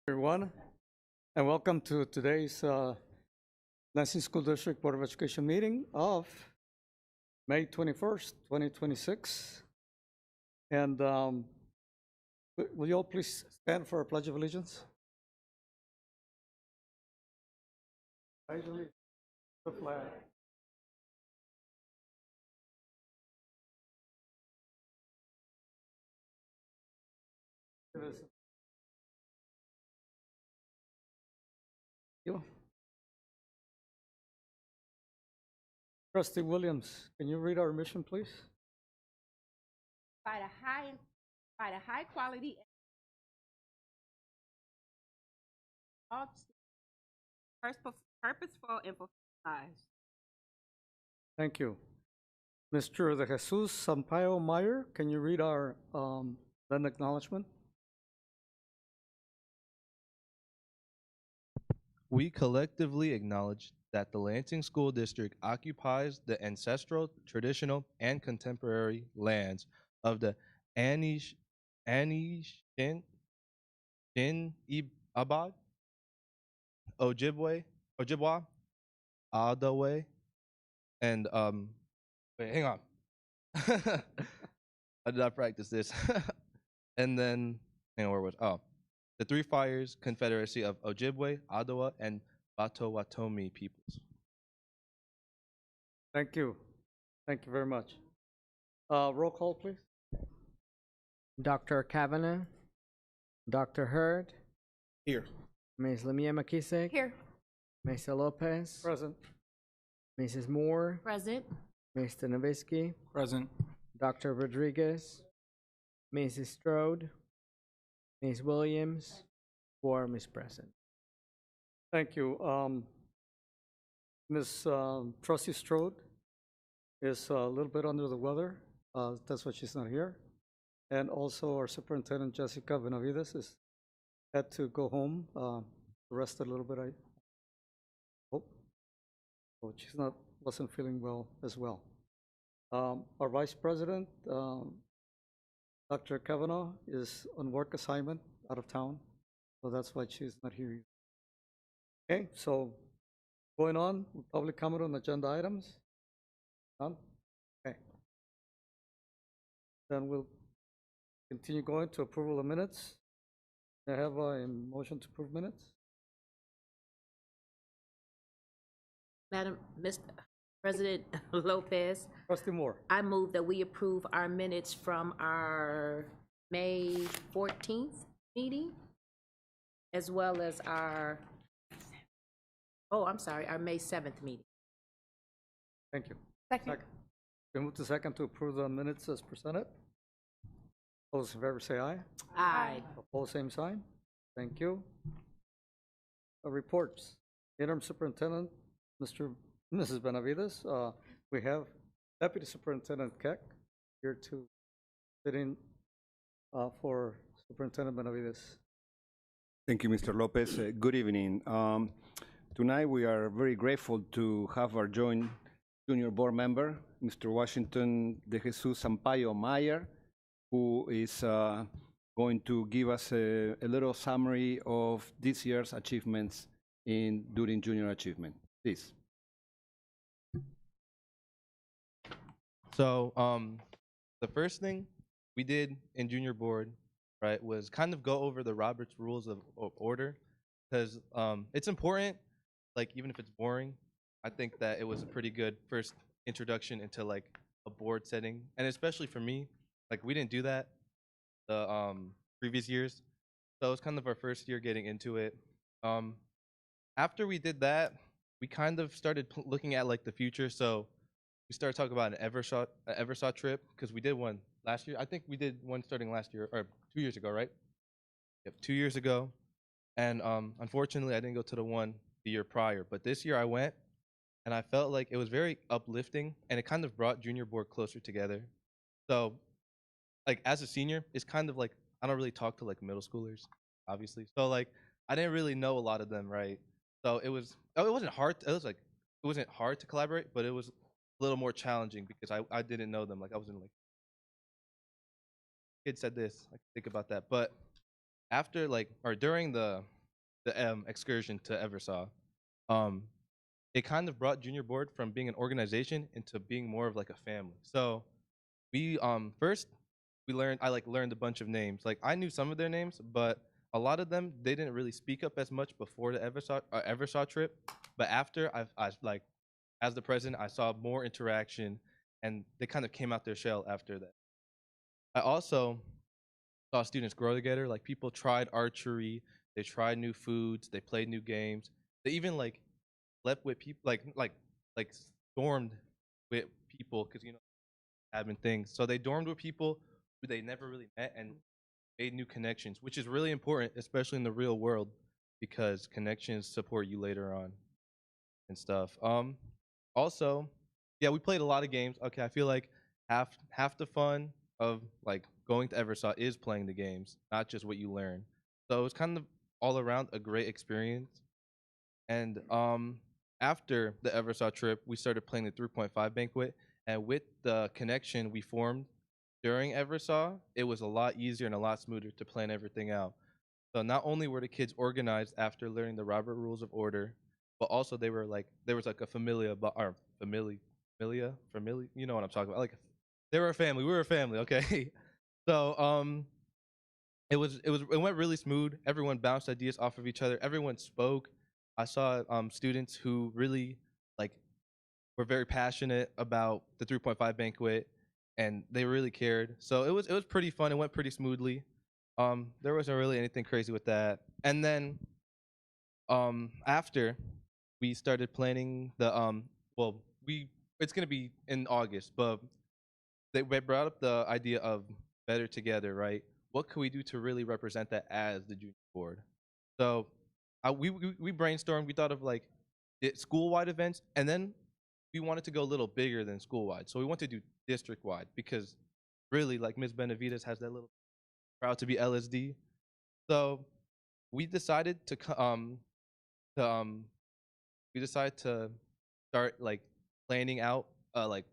Everyone, and welcome to today's Lansing School District Board of Education meeting of May 21st, 2026. And will you all please stand for a Pledge of Allegiance? I believe the flag. You. Trustee Williams, can you read our mission, please? By the high quality of purposeful and fulfilling lives. Thank you. Mr. De Jesus Sampaio Meyer, can you read our then acknowledgement? We collectively acknowledge that the Lansing School District occupies the ancestral, traditional, and contemporary lands of the Anishinaabe, Ojibwa, Odawa, and wait, hang on. I did not practice this. And then, hang on, where was? Oh, the Three Fires Confederacy of Ojibwe, Odawa, and Potawatomi peoples. Thank you. Thank you very much. Roll call, please. Dr. Kavanagh, Dr. Hurd, Here. Ms. Lamia McKissick, Here. Mesa Lopez, Present. Mrs. Moore, Present. Mr. Novisky, Present. Dr. Rodriguez, Mrs. Strode, Ms. Williams, quorum is present. Thank you. Ms. Trustee Strode is a little bit under the weather. That's why she's not here. And also our Superintendent Jessica Benavides had to go home, rest a little bit, I hope. But she's wasn't feeling well as well. Our Vice President, Dr. Kavanaugh, is on work assignment out of town, so that's why she's not here. Okay, so going on, public comment on agenda items? None? Okay. Then we'll continue going to approval of minutes. I have a motion to approve minutes. Mr. President Lopez, Trustee Moore. I move that we approve our minutes from our May 14th meeting, as well as our May 7th meeting. Thank you. Second. We move to second to approve the minutes as presented. All those in favor say aye. Aye. Opposed, same sign. Thank you. Reports. Interim Superintendent, Mrs. Benavides. We have Deputy Superintendent Keck here to sit in for Superintendent Benavides. Thank you, Mr. Lopez. Good evening. Tonight we are very grateful to have our joint junior board member, Mr. Washington De Jesus Sampaio Meyer, who is going to give us a little summary of this year's achievements during junior achievement. Please. So the first thing we did in junior board, right, was kind of go over the Robert's Rules of Order, because it's important, like even if it's boring. I think that it was a pretty good first introduction into like a board setting, and especially for me, like we didn't do that the previous years, so it was kind of our first year getting into it. After we did that, we kind of started looking at like the future. So we started talking about an Eversaw trip, because we did one last year. I think we did one starting last year, or 2 years ago, right? Yep, 2 years ago. And unfortunately, I didn't go to the one the year prior. But this year I went, and I felt like it was very uplifting, and it kind of brought junior board closer together. So, like as a senior, it's kind of like I don't really talk to like middle schoolers, obviously. So like I didn't really know a lot of them, right? So it wasn't hard. It wasn't hard to collaborate, but it was a little more challenging because I didn't know them. Like I wasn't like, kid said this. I think about that. But after like or during the the excursion to Eversaw. Um, it kind of brought junior board from being an organization into being more of like a family. So we first we learned I like learned a bunch of names. Like I knew some of their names, but a lot of them they didn't really speak up as much before the Eversaw trip. But after I like as the president, I saw more interaction, and they kind of came out their shell after that. I also saw students grow together. Like people tried archery, they tried new foods, they played new games. They even like slept with people, like stormed with people because admin things. So they dormed with people who they never really met and made new connections, which is really important, especially in the real world, because connections support you later on and stuff. Also, yeah, we played a lot of games. Okay, I feel like half the fun of like going to Eversaw is playing the games, not just what you learn. So it was kind of all around a great experience. And after the Eversaw trip, we started playing the 3.5 banquet, and with the connection we formed during Eversaw, it was a lot easier and a lot smoother to plan everything out. So not only were the kids organized after learning the Robert Rules of Order, but also they were like there was like a familia, you know what I'm talking about. Like they were a family, we were a family, okay? So it went really smooth. Everyone bounced ideas off of each other. Everyone spoke. I saw students who really like were very passionate about the 3.5 banquet, and they really cared. So it was pretty fun. It went pretty smoothly. There wasn't really anything crazy with that. And then after we started planning the well we it's gonna be in August, but they brought up the idea of better together, right? What could we do to really represent that as the junior board? So we brainstormed. We thought of like school wide events, and then we wanted to go a little bigger than school wide. So we want to do district wide because really, like Ms. Benavides has that little proud to be LSD. So we decided to we decided to start like planning out like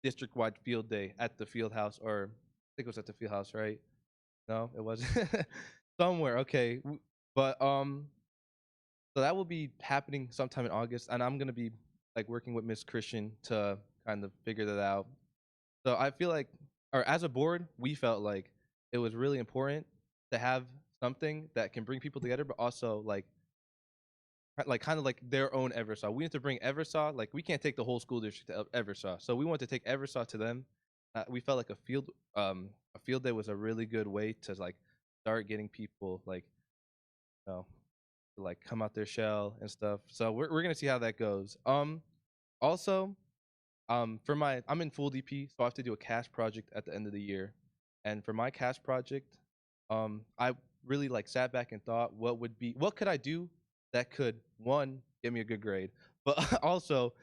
district wide field day at the field house, or I think it was at the field house, right? No, it wasn't. Somewhere, okay. But so that will be happening sometime in August, and I'm gonna be like working with Miss Christian to kind of figure that out. So I feel like, or as a board, we felt like it was really important to have something that can bring people together, but also like kind of like their own Eversaw. We need to bring Eversaw. Like we can't take the whole school district to Eversaw, so we want to take Eversaw to them. We felt like a field day was a really good way to like start getting people like you know to, like come out their shell and stuff. So we're gonna see how that goes. Also for my I'm in full DP, so I have to do a cash project at the end of the year, and for my cash project, I really like sat back and thought what could I do that could one get me a good grade, but also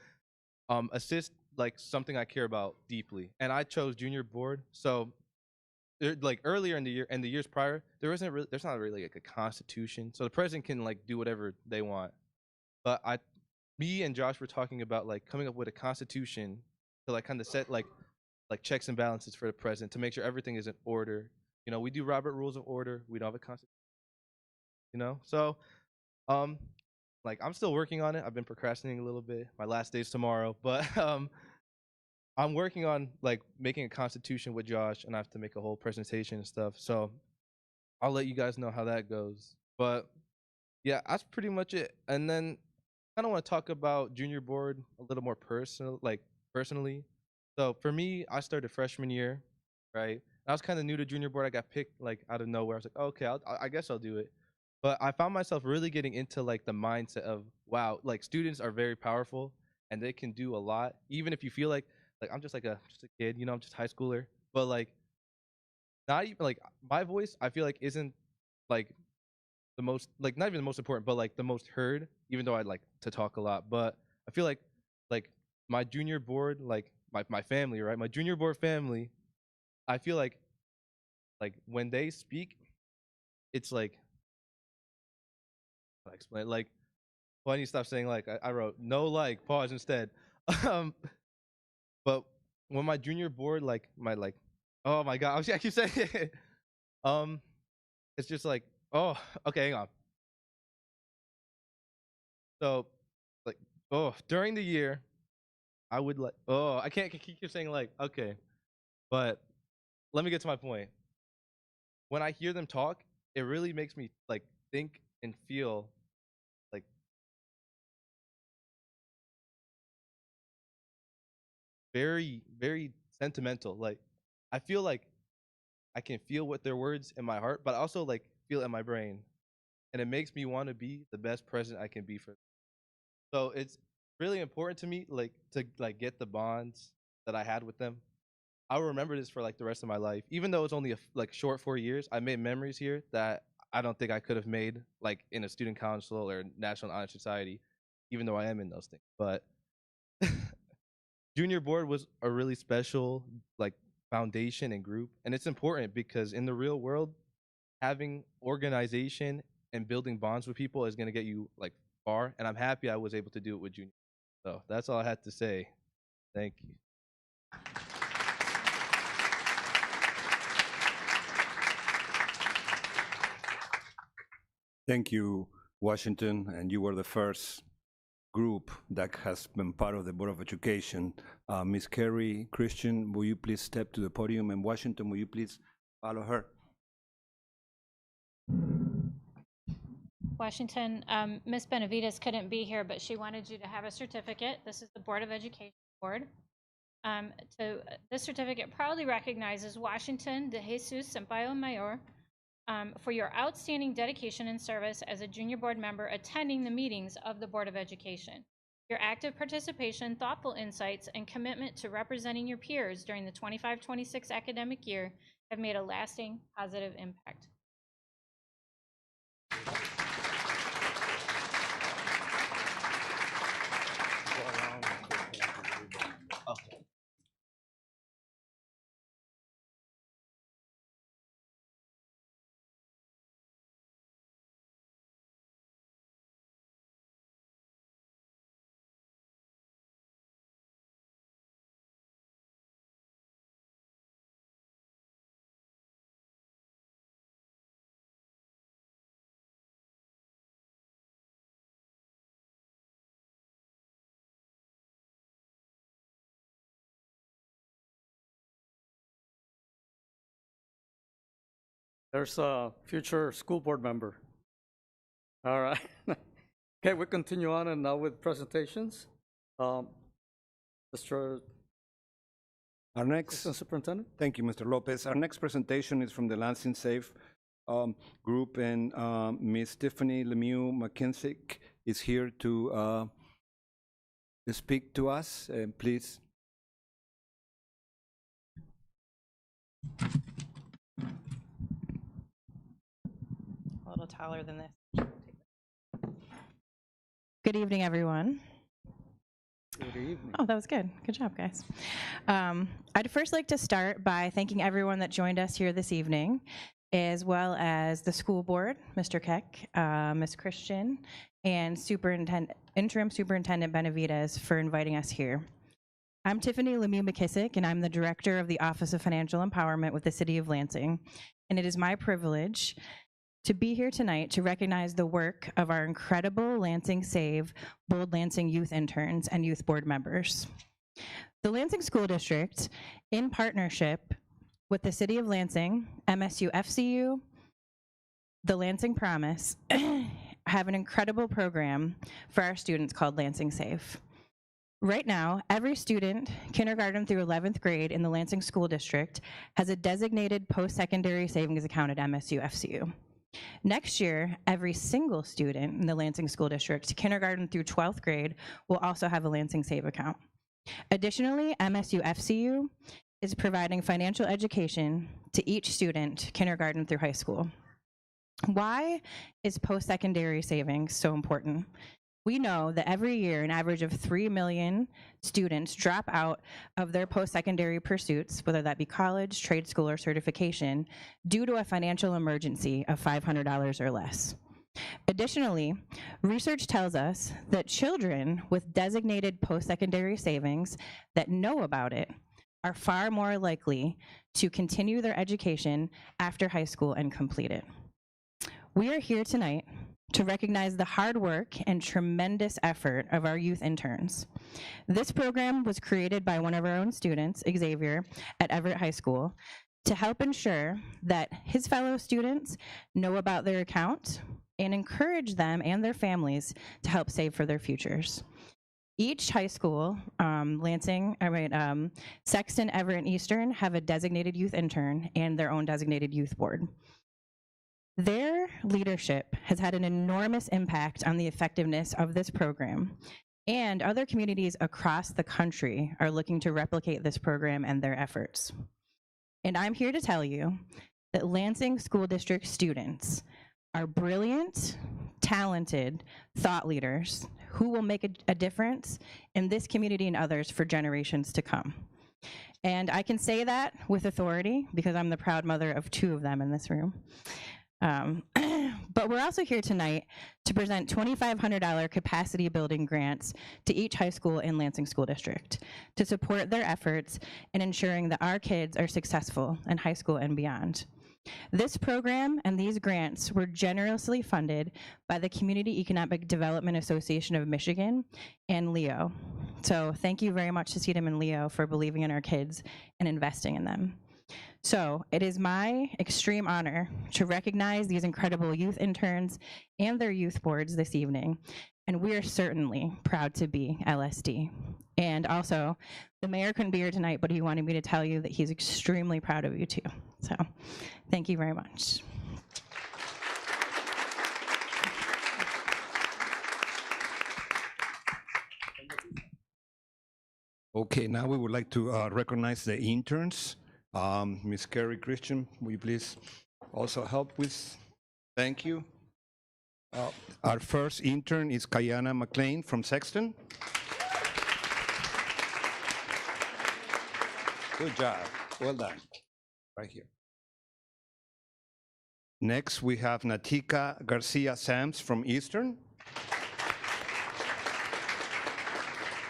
assist like something I care about deeply, and I chose junior board. So like earlier in the year and the years prior, there's not really like a constitution, so the president can like do whatever they want. But me and Josh were talking about like coming up with a constitution to like kind of set like checks and balances for the president to make sure everything is in order. We do Robert Rules of Order. We don't have a constitution. So um, like I'm still working on it. I've been procrastinating a little bit. My last day's tomorrow, but I'm working on like making a constitution with Josh, and I have to make a whole presentation and stuff. So I'll let you guys know how that goes. But yeah, that's pretty much it. And then kind of want to talk about junior board a little more personally. So for me, I started freshman year, right? I was kind of new to junior board. I got picked like out of nowhere. I was like, okay, I guess I'll do it. But I found myself really getting into like the mindset of wow, like students are very powerful and they can do a lot, even if you feel like I'm just a kid, I'm just a high schooler. But like not even like my voice, I feel like isn't like the most like not even the most important, but like the most heard, even though I like to talk a lot. But I feel like my junior board, like my family, right? My junior board family, I feel like when they speak, it's like I explain like why do you stop saying like I wrote no like pause instead. um but when my junior board like my like oh my god, I keep saying it. um it's just like oh okay hang on So, like, during the year, I would like. I can't keep saying like, okay, but let me get to my point. When I hear them talk, it really makes me like think and feel like very, very sentimental. Like, I feel like I can feel what their words in my heart, but I also like feel it in my brain, and it makes me want to be the best president I can be for them. So it's really important to me, like to like get the bonds that I had with them. I'll remember this for like the rest of my life, even though it's only like short 4 years. I made memories here that I don't think I could have made like in a student council or National Honor Society, even though I am in those things. But junior board was a really special like foundation and group, and it's important because in the real world, having organization and building bonds with people is going to get you like far. And I'm happy I was able to do it with junior. So that's all I had to say. Thank you. Thank you, Washington, and you were the first group that has been part of the Board of Education. Ms. Carrie Christian, will you please step to the podium, and Washington, will you please follow her? Washington, Ms. Benavides couldn't be here, but she wanted you to have a certificate. This is the Board of Education Board. This certificate proudly recognizes Washington de Jesus Sampaio Mayor for your outstanding dedication and service as a junior board member attending the meetings of the Board of Education. Your active participation, thoughtful insights, and commitment to representing your peers during the 25-26 academic year have made a lasting positive impact. There's a future school board member. All right. Okay, we continue on and now with presentations. Mr. Our next, Assistant Superintendent. thank you, Mr. Lopez. Our next presentation is from the Lansing Safe group, and Ms. Tiffany Lemieux McKinsick is here to speak to us. Please. A little taller than this. Good evening, everyone. Good evening. Oh, that was good. Good job, guys. I'd first like to start by thanking everyone that joined us here this evening, as well as the school board, Mr. Keck, Ms. Christian, and Interim Superintendent Benavides for inviting us here. I'm Tiffany Lemieux McKissick, and I'm the Director of the Office of Financial Empowerment with the City of Lansing, and it is my privilege to be here tonight to recognize the work of our incredible Lansing Save Bold Lansing youth interns and youth board members. The Lansing School District, in partnership with the City of Lansing, MSU FCU, the Lansing Promise, have an incredible program for our students called Lansing Save. Right now, every student, kindergarten through 11th grade in the Lansing School District, has a designated post-secondary savings account at MSU FCU. Next year, every single student in the Lansing School District, kindergarten through 12th grade, will also have a Lansing Save account. Additionally, MSU FCU is providing financial education to each student, kindergarten through high school. Why is post-secondary savings so important? We know that every year, an average of 3 million students drop out of their post-secondary pursuits, whether that be college, trade school, or certification, due to a financial emergency of $500 or less. Additionally, research tells us that children with designated post-secondary savings that know about it are far more likely to continue their education after high school and complete it. We are here tonight to recognize the hard work and tremendous effort of our youth interns. This program was created by one of our own students, Xavier, at Everett High School, to help ensure that his fellow students know about their account and encourage them and their families to help save for their futures. Each high school, Sexton, Everett, and Eastern have a designated youth intern and their own designated youth board. Their leadership has had an enormous impact on the effectiveness of this program, and other communities across the country are looking to replicate this program and their efforts. And I'm here to tell you that Lansing School District students are brilliant, talented thought leaders who will make a difference in this community and others for generations to come. And I can say that with authority because I'm the proud mother of 2 of them in this room. But we're also here tonight to present $2,500 capacity building grants to each high school in Lansing School District to support their efforts in ensuring that our kids are successful in high school and beyond. This program and these grants were generously funded by the Community Economic Development Association of Michigan and LEO. So thank you very much to CEDM and LEO for believing in our kids and investing in them. So it is my extreme honor to recognize these incredible youth interns and their youth boards this evening. And we are certainly proud to be LSD. And also, the mayor couldn't be here tonight, but he wanted me to tell you that he's extremely proud of you too. So thank you very much. Okay, now we would like to recognize the interns. Ms. Carrie Christian, will you please also help with? Thank you. Our first intern is Kayana McLean from Sexton. Good job. Well done. Right here. Next, we have Natika Garcia Sams from Eastern.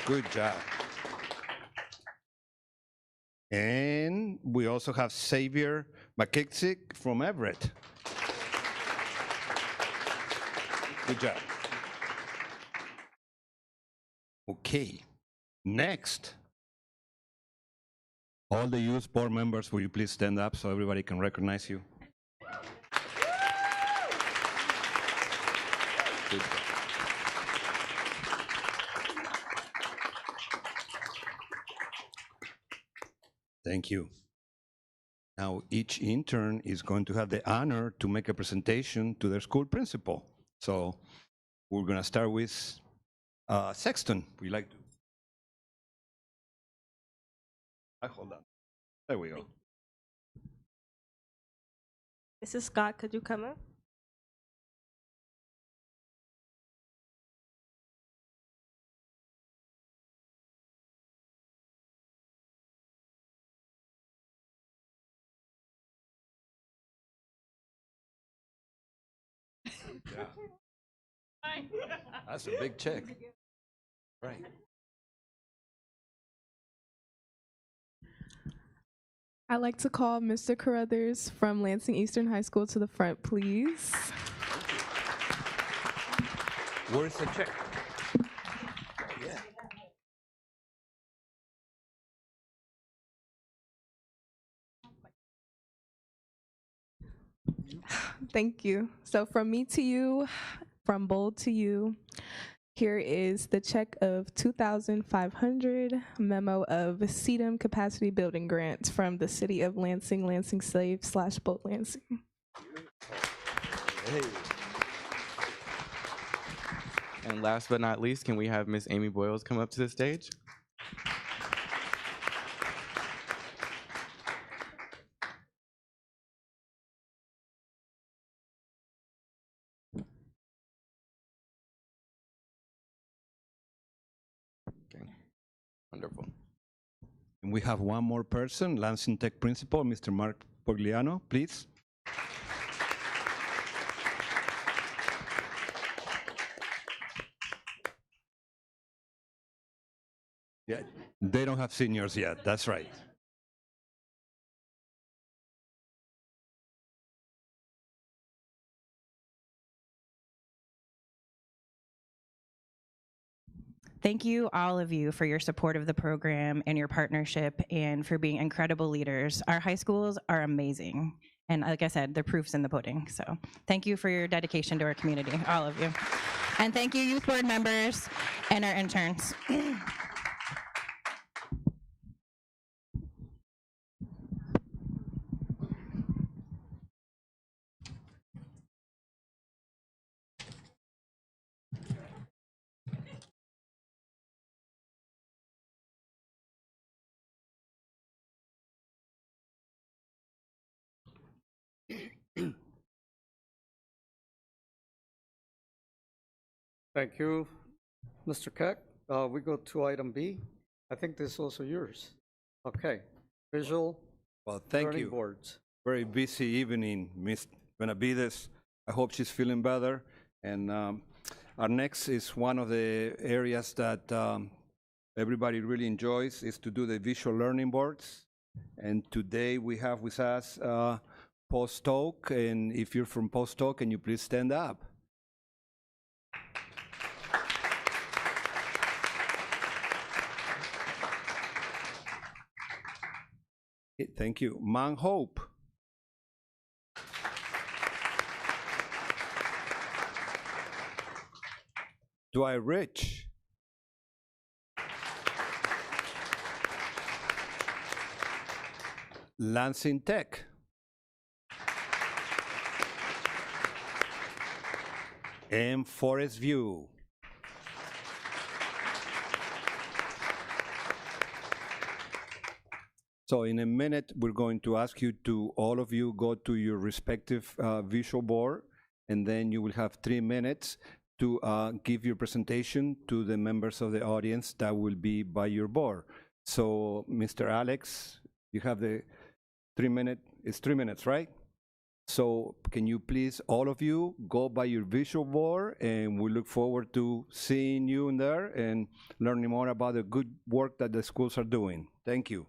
Good job. And we also have Xavier McKixick from Everett. Good job. Okay, next. All the youth board members, will you please stand up so everybody can recognize you? Good job. Thank you. Now, each intern is going to have the honor to make a presentation to their school principal. So we're going to start with Sexton. Would you like to? Hold on. There we go. Mrs. Scott, could you come up? Yeah. That's a big check. Right. I'd like to call Mr. Carruthers from Lansing Eastern High School to the front, please. Where's the check? Yeah. Thank you. So from me to you, from bold to you, here is the check of $2,500 memo of CEDM capacity building grants from the city of Lansing, Lansing Slave / Bold Lansing. Hey. And last but not least, can we have Miss Amy Boyles come up to the stage? Okay, wonderful. And we have one more person, Lansing Tech Principal, Mr. Mark Pogliano, please. Yeah, they don't have seniors yet, that's right. Thank you, all of you, for your support of the program and your partnership and for being incredible leaders. Our high schools are amazing. And like I said, the proof's in the pudding. So thank you for your dedication to our community, all of you. And thank you, youth board members and our interns. Thank you, Mr. Keck. We go to item B. I think this is also yours. Okay, visual Well, thank learning you. boards. Very busy evening, Ms. Benavides. I hope she's feeling better. And our next is one of the areas that everybody really enjoys is to do the visual learning boards. And today we have with us Post Oak. And if you're from Post Oak, can you please stand up? Thank you. Mount Hope. Dwight Rich. Lansing Tech. And Forest View. So in a minute, we're going to ask you to, all of you, go to your respective visual board, and then you will have 3 minutes to give your presentation to the members of the audience that will be by your board. So Mr. Alex, you have the 3 minute, it's 3 minutes, right? So can you please, all of you, go by your visual board, and we look forward to seeing you in there and learning more about the good work that the schools are doing. Thank you.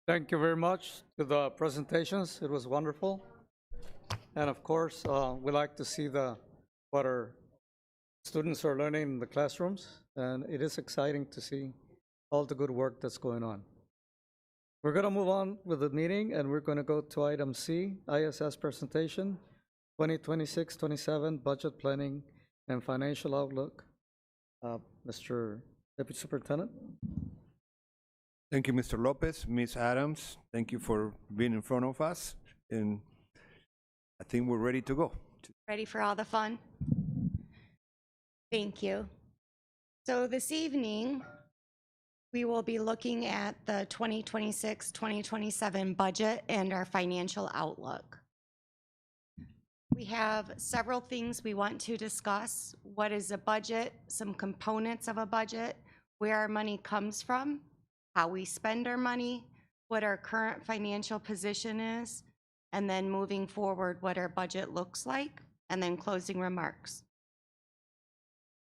Thank you very much to the presentations. It was wonderful. And of course, we like to see what our students are learning in the classrooms. And it is exciting to see all the good work that's going on. We're going to move on with the meeting, and we're going to go to item C, ISS presentation, 2026-27 budget planning and financial outlook. Mr. Deputy Superintendent. Thank you, Mr. Lopez. Ms. Adams, thank you for being in front of us. And I think we're ready to go. Ready for all the fun? Thank you. So this evening, we will be looking at the 2026-2027 budget and our financial outlook. We have several things we want to discuss. What is a budget, some components of a budget, where our money comes from, how we spend our money, what our current financial position is, and then moving forward, what our budget looks like, and then closing remarks.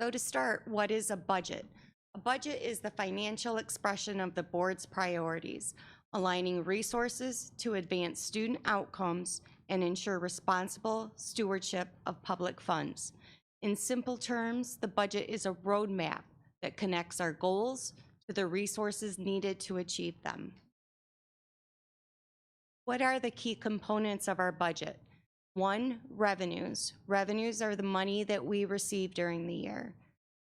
So to start, what is a budget? A budget is the financial expression of the board's priorities, aligning resources to advance student outcomes and ensure responsible stewardship of public funds. In simple terms, the budget is a roadmap that connects our goals to the resources needed to achieve them. What are the key components of our budget? 1, revenues. Revenues are the money that we receive during the year.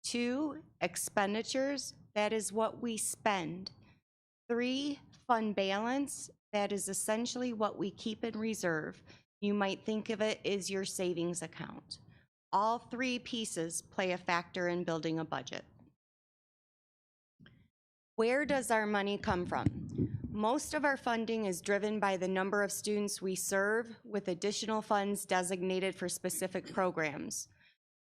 2, expenditures. That is what we spend. 3, fund balance. That is essentially what we keep in reserve. You might think of it as your savings account. All 3 pieces play a factor in building a budget. Where does our money come from? Most of our funding is driven by the number of students we serve, with additional funds designated for specific programs.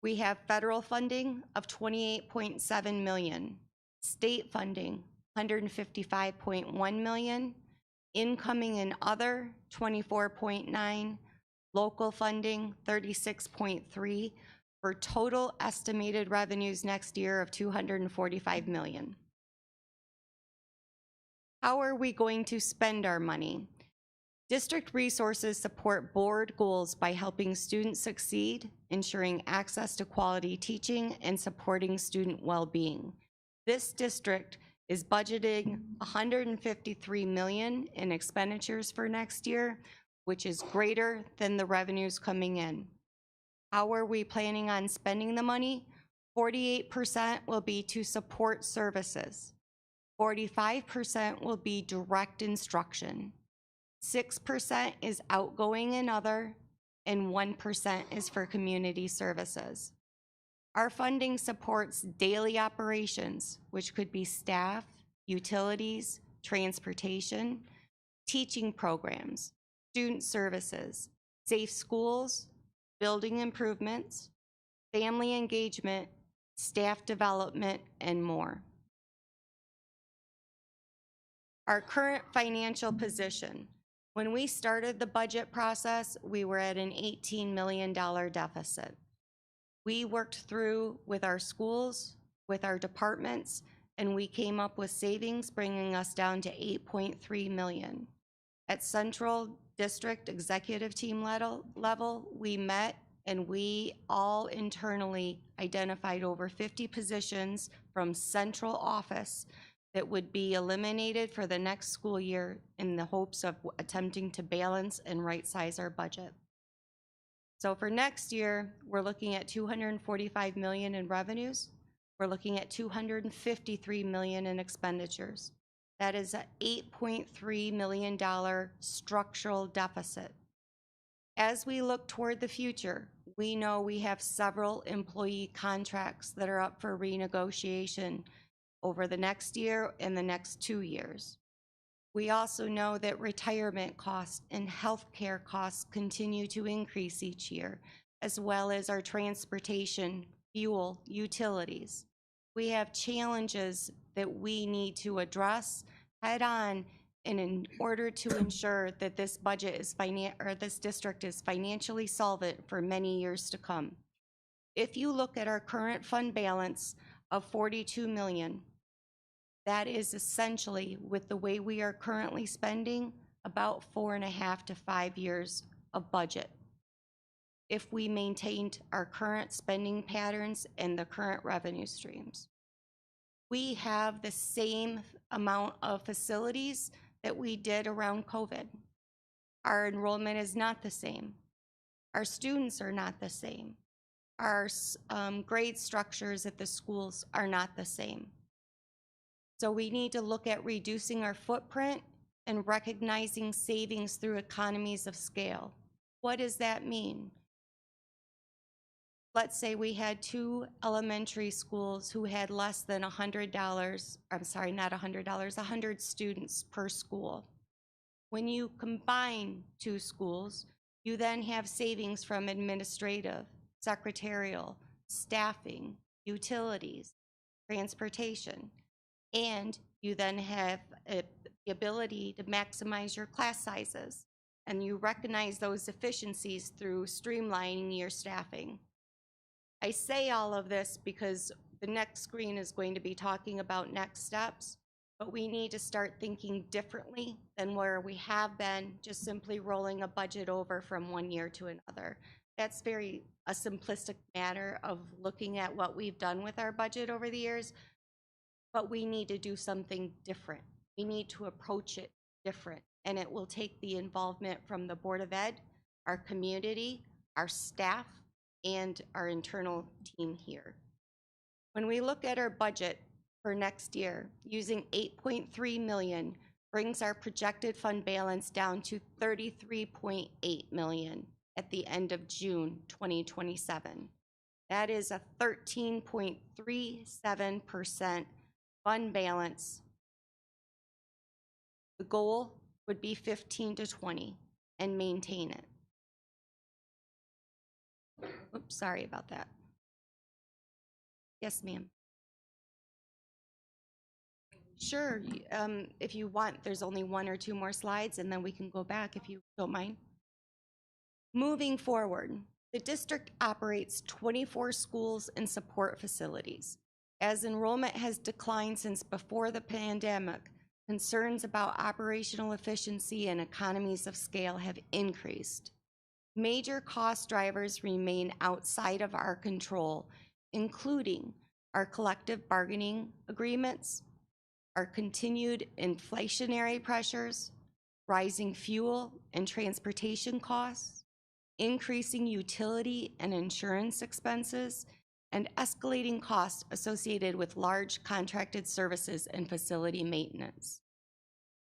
We have federal funding of $28.7 million, state funding $155.1 million, incoming and other $24.9, local funding $36.3, for total estimated revenues next year of $245 million. How are we going to spend our money? District resources support board goals by helping students succeed, ensuring access to quality teaching, and supporting student well-being. This district is budgeting $153 million in expenditures for next year, which is greater than the revenues coming in. How are we planning on spending the money? 48% will be to support services. 45% will be direct instruction. 6% is outgoing and other, and 1% is for community services. Our funding supports daily operations, which could be staff, utilities, transportation, teaching programs, student services, safe schools, building improvements, family engagement, staff development, and more. Our current financial position. When we started the budget process, we were at an $18 million deficit. We worked through with our schools, with our departments, and we came up with savings, bringing us down to $8.3 million. At Central District Executive Team level, we met and we all internally identified over 50 positions from central office that would be eliminated for the next school year in the hopes of attempting to balance and right-size our budget. So for next year, we're looking at $245 million in revenues. We're looking at $253 million in expenditures. That is an $8.3 million structural deficit. As we look toward the future, we know we have several employee contracts that are up for renegotiation over the next year and the next 2 years. We also know that retirement costs and healthcare costs continue to increase each year, as well as our transportation, fuel, utilities. We have challenges that we need to address head on, and in order to ensure that this budget is this district is financially solvent for many years to come. If you look at our current fund balance of $42 million, That is essentially, with the way we are currently spending, about 4.5 to 5 years of budget, if we maintained our current spending patterns and the current revenue streams. We have the same amount of facilities that we did around COVID. Our enrollment is not the same. Our students are not the same. Our grade structures at the schools are not the same. So we need to look at reducing our footprint and recognizing savings through economies of scale. What does that mean? Let's say we had 2 elementary schools who had less than $100, I'm sorry, not $100, 100 students per school. When you combine 2 schools, you then have savings from administrative, secretarial, staffing, utilities, transportation, and you then have the ability to maximize your class sizes, and you recognize those efficiencies through streamlining your staffing. I say all of this because the next screen is going to be talking about next steps, but we need to start thinking differently than where we have been, just simply rolling a budget over from one year to another. That's very a simplistic matter of looking at what we've done with our budget over the years, but we need to do something different. We need to approach it different, and it will take the involvement from the Board of Ed, our community, our staff, and our internal team here. When we look at our budget for next year, using 8.3 million brings our projected fund balance down to 33.8 million at the end of June 2027. That is a 13.37% fund balance. The goal would be 15 to 20 and maintain it. Oops, sorry about that. Yes, ma'am. Sure, if you want, there's only 1 or 2 more slides, and then we can go back if you don't mind. Moving forward, the district operates 24 schools and support facilities. As enrollment has declined since before the pandemic, concerns about operational efficiency and economies of scale have increased. Major cost drivers remain outside of our control, including our collective bargaining agreements, our continued inflationary pressures, rising fuel and transportation costs, increasing utility and insurance expenses, and escalating costs associated with large contracted services and facility maintenance.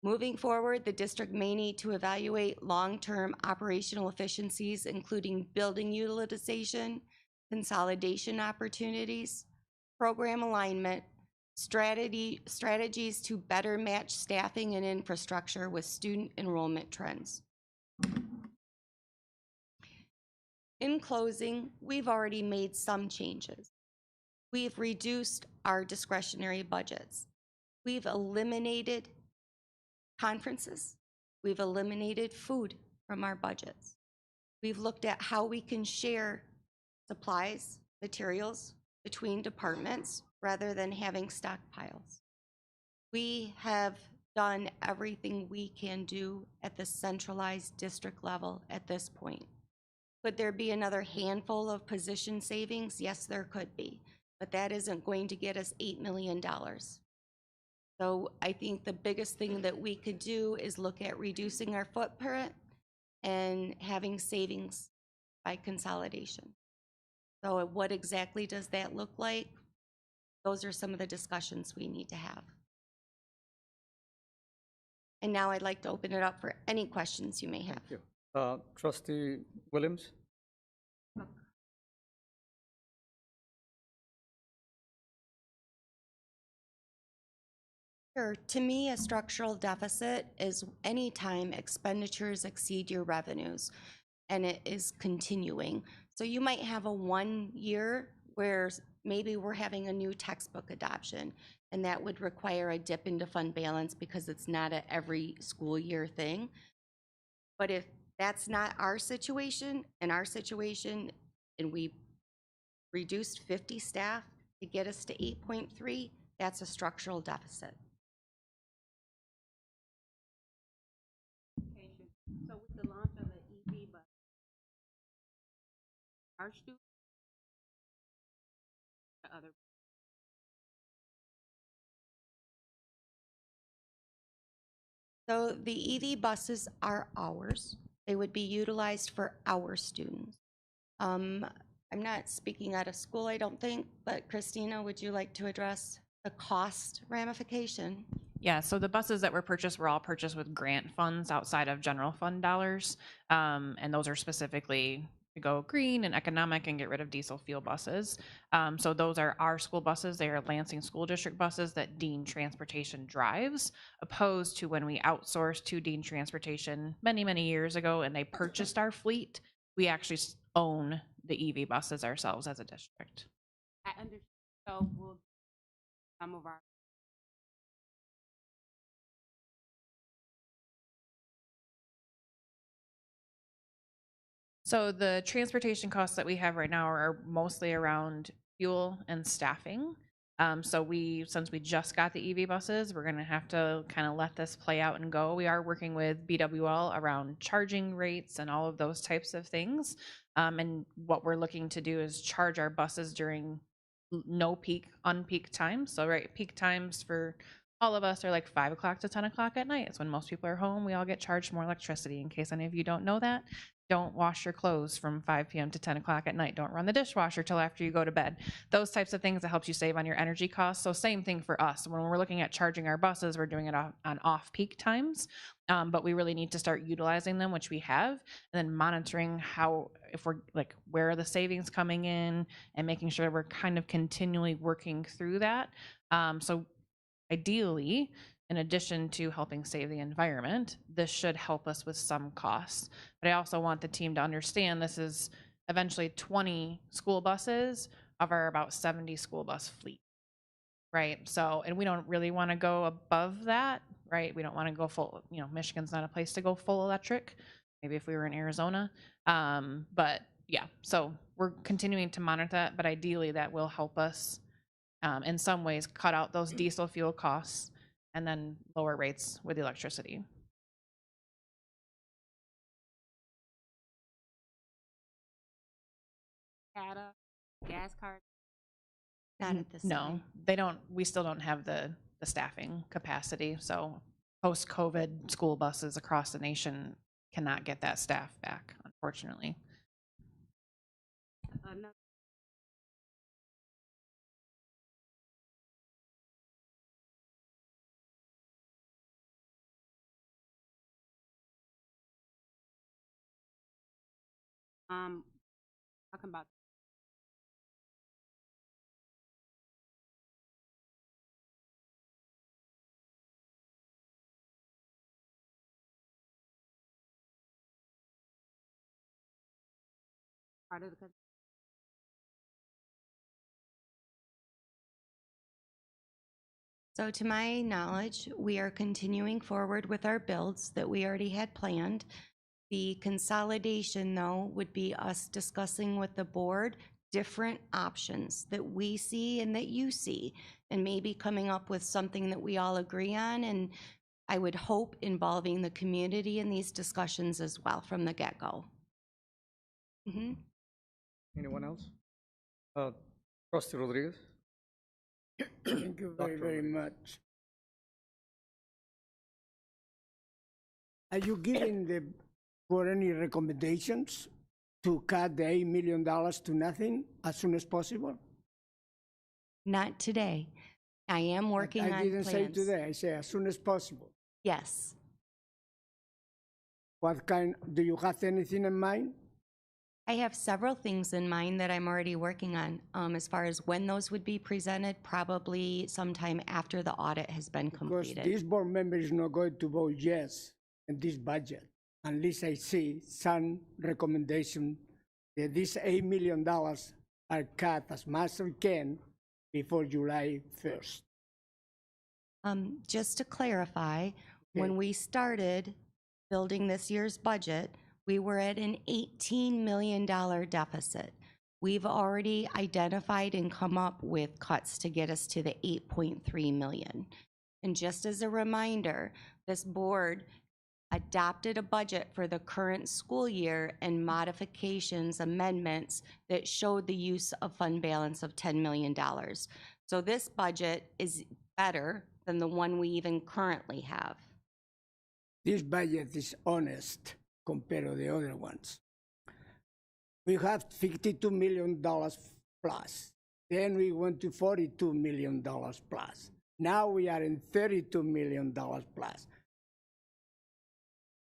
Moving forward, the district may need to evaluate long-term operational efficiencies, including building utilization, consolidation opportunities, program alignment, strategies to better match staffing and infrastructure with student enrollment trends. In closing, we've already made some changes. We've reduced our discretionary budgets. We've eliminated conferences. We've eliminated food from our budgets. We've looked at how we can share supplies, materials between departments rather than having stockpiles. We have done everything we can do at the centralized district level at this point. Could there be another handful of position savings? Yes, there could be, but that isn't going to get us $8 million. So I think the biggest thing that we could do is look at reducing our footprint and having savings by consolidation. So what exactly does that look like? Those are some of the discussions we need to have. And now I'd like to open it up for any questions you may have. Thank you. Trustee Williams? Sure. To me, a structural deficit is any time expenditures exceed your revenues, and it is continuing. So you might have a 1 year where maybe we're having a new textbook adoption, and that would require a dip into fund balance because it's not a every school year thing. But if that's not our situation, and we reduced 50 staff to get us to 8.3, that's a structural deficit. our students, the other. So the EV buses are ours. They would be utilized for our students. I'm not speaking out of school, I don't think, but Christina, would you like to address the cost ramification? Yeah, so the buses that were purchased were all purchased with grant funds outside of general fund dollars. And those are specifically to go green and economic and get rid of diesel fuel buses. So those are our school buses. They are Lansing School District buses that Dean Transportation drives, opposed to when we outsourced to Dean Transportation many, many years ago and they purchased our fleet. We actually own the EV buses ourselves as a district. I understand. So will some of our So the transportation costs that we have right now are mostly around fuel and staffing. So since we just got the EV buses, we're gonna have to kind of let this play out and go. We are working with BWL around charging rates and all of those types of things. And what we're looking to do is charge our buses during no peak, unpeak times. So peak times for all of us are like 5 o'clock to 10 o'clock at night. It's when most people are home. We all get charged more electricity. In case any of you don't know that, don't wash your clothes from 5 p.m. to 10 o'clock at night. Don't run the dishwasher till after you go to bed. Those types of things that helps you save on your energy costs. So same thing for us. When we're looking at charging our buses, we're doing it on off-peak times, but we really need to start utilizing them, which we have, and then monitoring if we're like, where are the savings coming in and making sure we're kind of continually working through that. So ideally, in addition to helping save the environment, this should help us with some costs. But I also want the team to understand this is eventually 20 school buses of our about 70 school bus fleet, right? So, and we don't really want to go above that, right? We don't want to go full, Michigan's not a place to go full electric. Maybe if we were in Arizona. But yeah, so we're continuing to monitor that, but ideally that will help us in some ways cut out those diesel fuel costs and then lower rates with electricity. data, gas card? Not at this No, time. they don't. We still don't have the staffing capacity. So post-COVID, school buses across the nation cannot get that staff back, unfortunately. No. Talking about part of the So to my knowledge, we are continuing forward with our builds that we already had planned. The consolidation, though, would be us discussing with the board different options that we see and that you see, and maybe coming up with something that we all agree on, and I would hope involving the community in these discussions as well from the get-go. Anyone else? Trustee Rodriguez? Thank you very, very much. Are you giving the board any recommendations to cut the $8 million to nothing as soon as possible? Not today. I am working on I didn't plans. say today, I say as soon as possible. Yes. What kind, do you have anything in mind? I have several things in mind that I'm already working on. As far as when those would be presented, probably sometime after the audit has been completed. Because this board member is not going to vote yes in this budget unless I see some recommendation that these $8 million are cut as much as we can before July 1st. Just to clarify, when we started building this year's budget, we were at an $18 million deficit. We've already identified and come up with cuts to get us to the 8.3 million. And just as a reminder, this board adopted a budget for the current school year and modifications, amendments that showed the use of fund balance of $10 million. So this budget is better than the one we even currently have. This budget is honest compared to the other ones. We have $52 million plus. Then we went to $42 million plus. Now we are in $32 million plus.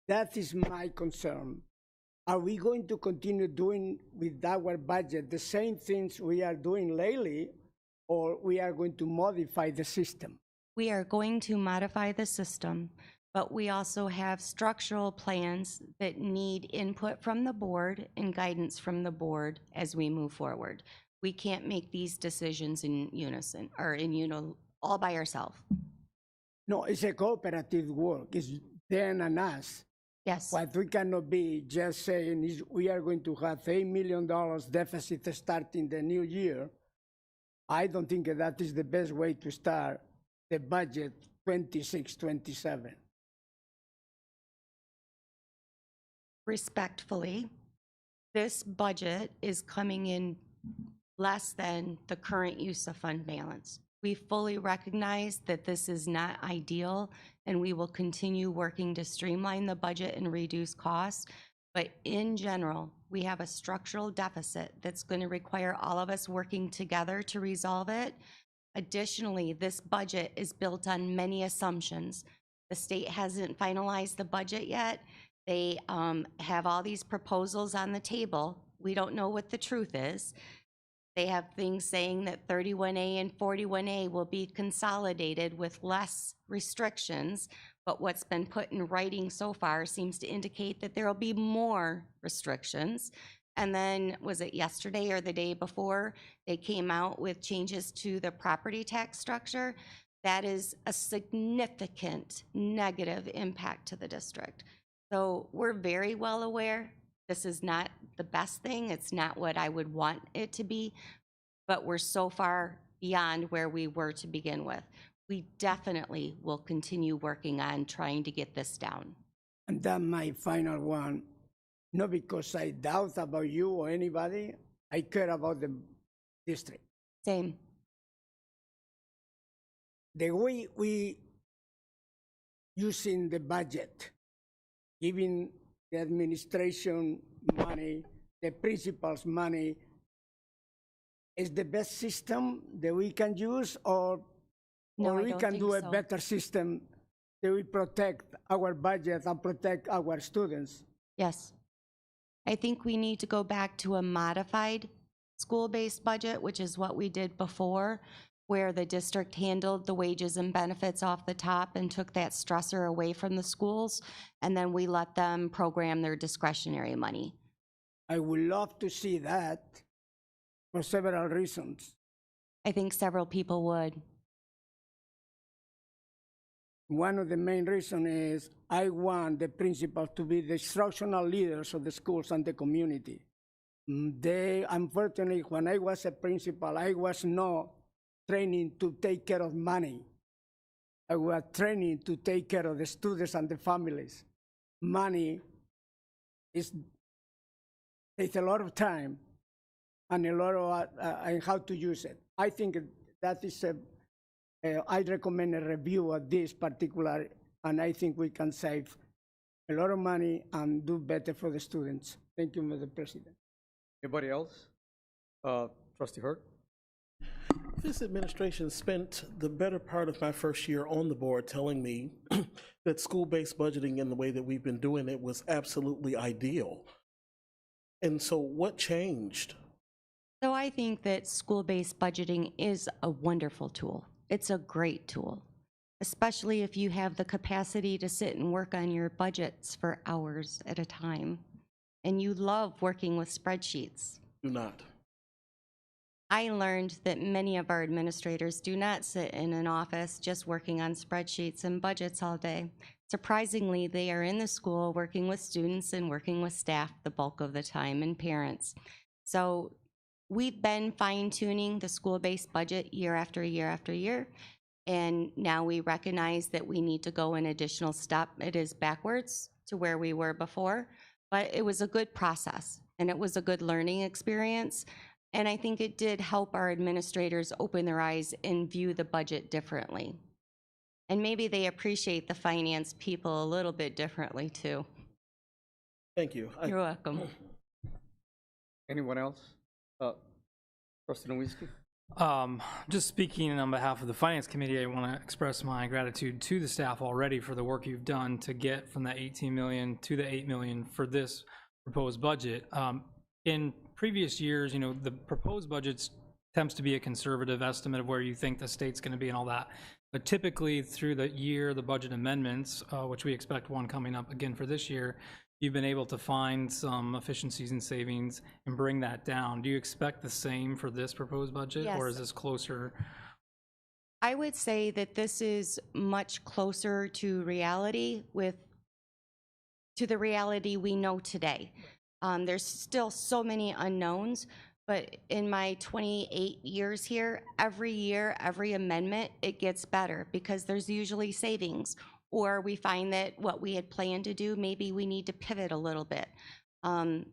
That is my concern. Are we going to continue doing with our budget the same things we are doing lately, or we are going to modify the system? We are going to modify the system, but we also have structural plans that need input from the board and guidance from the board as we move forward. We can't make these decisions in unison or all by ourselves. No, it's a cooperative work. It's them and us. Yes. What we cannot be just saying is we are going to have $8 million deficit starting the new year. I don't think that is the best way to start the budget 26-27. Respectfully, this budget is coming in less than the current use of fund balance. We fully recognize that this is not ideal, and we will continue working to streamline the budget and reduce costs. But in general, we have a structural deficit that's going to require all of us working together to resolve it. Additionally, this budget is built on many assumptions. The state hasn't finalized the budget yet. They have all these proposals on the table. We don't know what the truth is. They have things saying that 31A and 41A will be consolidated with less restrictions, but what's been put in writing so far seems to indicate that there will be more restrictions. And then, was it yesterday or the day before, they came out with changes to the property tax structure? That is a significant negative impact to the district. So we're very well aware this is not the best thing. It's not what I would want it to be, but we're so far beyond where we were to begin with. We definitely will continue working on trying to get this down. And then my final one, not because I doubt about you or anybody, I care about the district. Same. The way we using the budget, giving the administration money, the principals money, is the best system that we can use, or we can do a better system that we protect our budget and protect our students? Yes. I think we need to go back to a modified school-based budget, which is what we did before, where the district handled the wages and benefits off the top and took that stressor away from the schools, and then we let them program their discretionary money. I would love to see that for several reasons. I think several people would. One of the main reasons is I want the principals to be the instructional leaders of the schools and the community. They, unfortunately, when I was a principal, I was not training to take care of money. I was training to take care of the students and the families. Money takes a lot of time and a lot of and how to use it. I think that is I recommend a review of this particular, and I think we can save a lot of money and do better for the students. Thank you, Mr. President. Anybody else? Trustee Hurt? This administration spent the better part of my first year on the board telling me that school-based budgeting in the way that we've been doing it was absolutely ideal. And so what changed? So I think that school-based budgeting is a wonderful tool. It's a great tool, especially if you have the capacity to sit and work on your budgets for hours at a time. And you love working with spreadsheets. Do not. I learned that many of our administrators do not sit in an office just working on spreadsheets and budgets all day. Surprisingly, they are in the school working with students and working with staff the bulk of the time, and parents. So we've been fine-tuning the school-based budget year after year after year, and now we recognize that we need to go an additional step. It is backwards, to where we were before, but it was a good process and it was a good learning experience. And I think it did help our administrators open their eyes and view the budget differently. And maybe they appreciate the finance people a little bit differently too. Thank you. You're welcome. Anyone else? Trustee Nowitzki? Just speaking on behalf of the Finance Committee, I want to express my gratitude to the staff already for the work you've done to get from that 18 million to the 8 million for this proposed budget. In previous years, you know, the proposed budget tends to be a conservative estimate of where you think the state's going to be and all that. But typically through the year, the budget amendments, which we expect one coming up again for this year, you've been able to find some efficiencies and savings and bring that down. Do you expect the same for this proposed budget? Yes. Or is this closer? I would say that this is much closer to reality to the reality we know today. There's still so many unknowns, but in my 28 years here, every year, every amendment, it gets better because there's usually savings, or we find that what we had planned to do, maybe we need to pivot a little bit.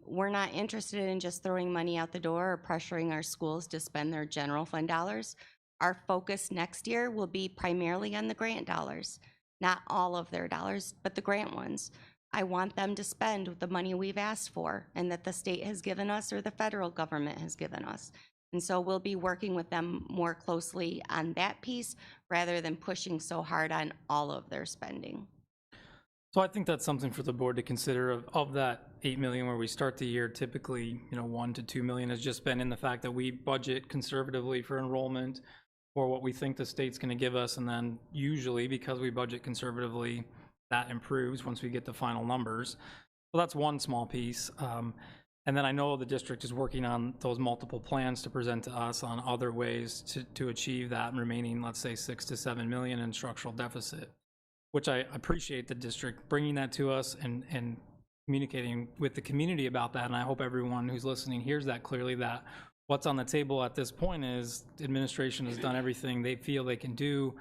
We're not interested in just throwing money out the door or pressuring our schools to spend their general fund dollars. Our focus next year will be primarily on the grant dollars, not all of their dollars, but the grant ones. I want them to spend the money we've asked for and that the state has given us or the federal government has given us. And so we'll be working with them more closely on that piece rather than pushing so hard on all of their spending. So I think that's something for the board to consider. Of that 8 million where we start the year, typically, you know, 1 to 2 million has just been in the fact that we budget conservatively for enrollment for what we think the state's going to give us. And then usually because we budget conservatively, that improves once we get the final numbers. So that's one small piece. And then I know the district is working on those multiple plans to present to us on other ways to achieve that remaining, let's say, 6 to 7 million in structural deficit, which I appreciate the district bringing that to us and communicating with the community about that. And I hope everyone who's listening hears that clearly, that what's on the table at this point is the administration has done everything they feel they can do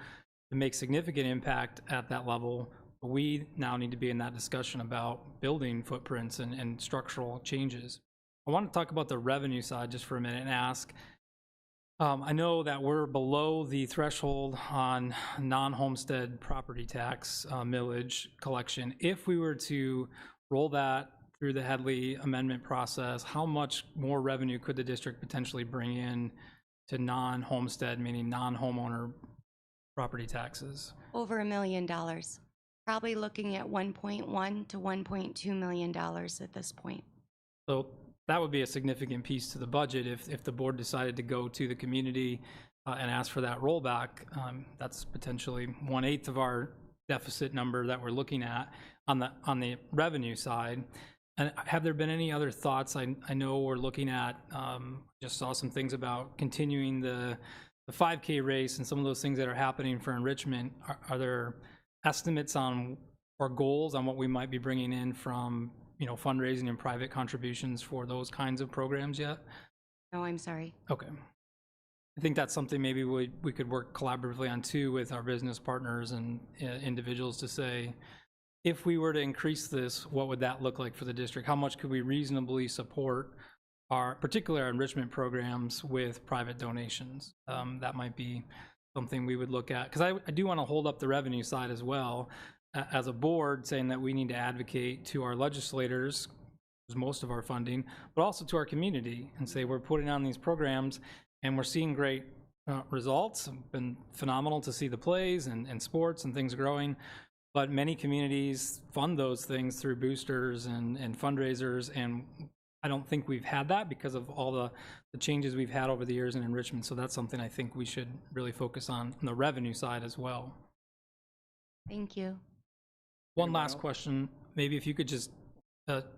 to make significant impact at that level. We now need to be in that discussion about building footprints and structural changes. I want to talk about the revenue side just for a minute and ask, I know that we're below the threshold on non-homestead property tax millage collection. If we were to roll that through the Headley amendment process, how much more revenue could the district potentially bring in to non-homestead, meaning non-homeowner property taxes? Over $1 million. Probably looking at $1.1 to $1.2 million at this point. So that would be a significant piece to the budget if the board decided to go to the community and ask for that rollback. That's potentially 1/8 of our deficit number that we're looking at on the revenue side. And have there been any other thoughts? I know we're looking at, just saw some things about continuing the 5K race and some of those things that are happening for enrichment. Are there estimates on or goals on what we might be bringing in from, you know, fundraising and private contributions for those kinds of programs yet? No, I'm sorry. Okay. I think that's something maybe we could work collaboratively on too with our business partners and individuals to say, if we were to increase this, what would that look like for the district? How much could we reasonably support particularly our enrichment programs with private donations? That might be something we would look at, because I do want to hold up the revenue side as well as a board, saying that we need to advocate to our legislators, who's most of our funding, but also to our community and say we're putting on these programs and we're seeing great results. It's been phenomenal to see the plays and sports and things growing, but many communities fund those things through boosters and fundraisers, and I don't think we've had that because of all the changes we've had over the years in enrichment. So that's something I think we should really focus on the revenue side as well. Thank you. One last question, maybe if you could just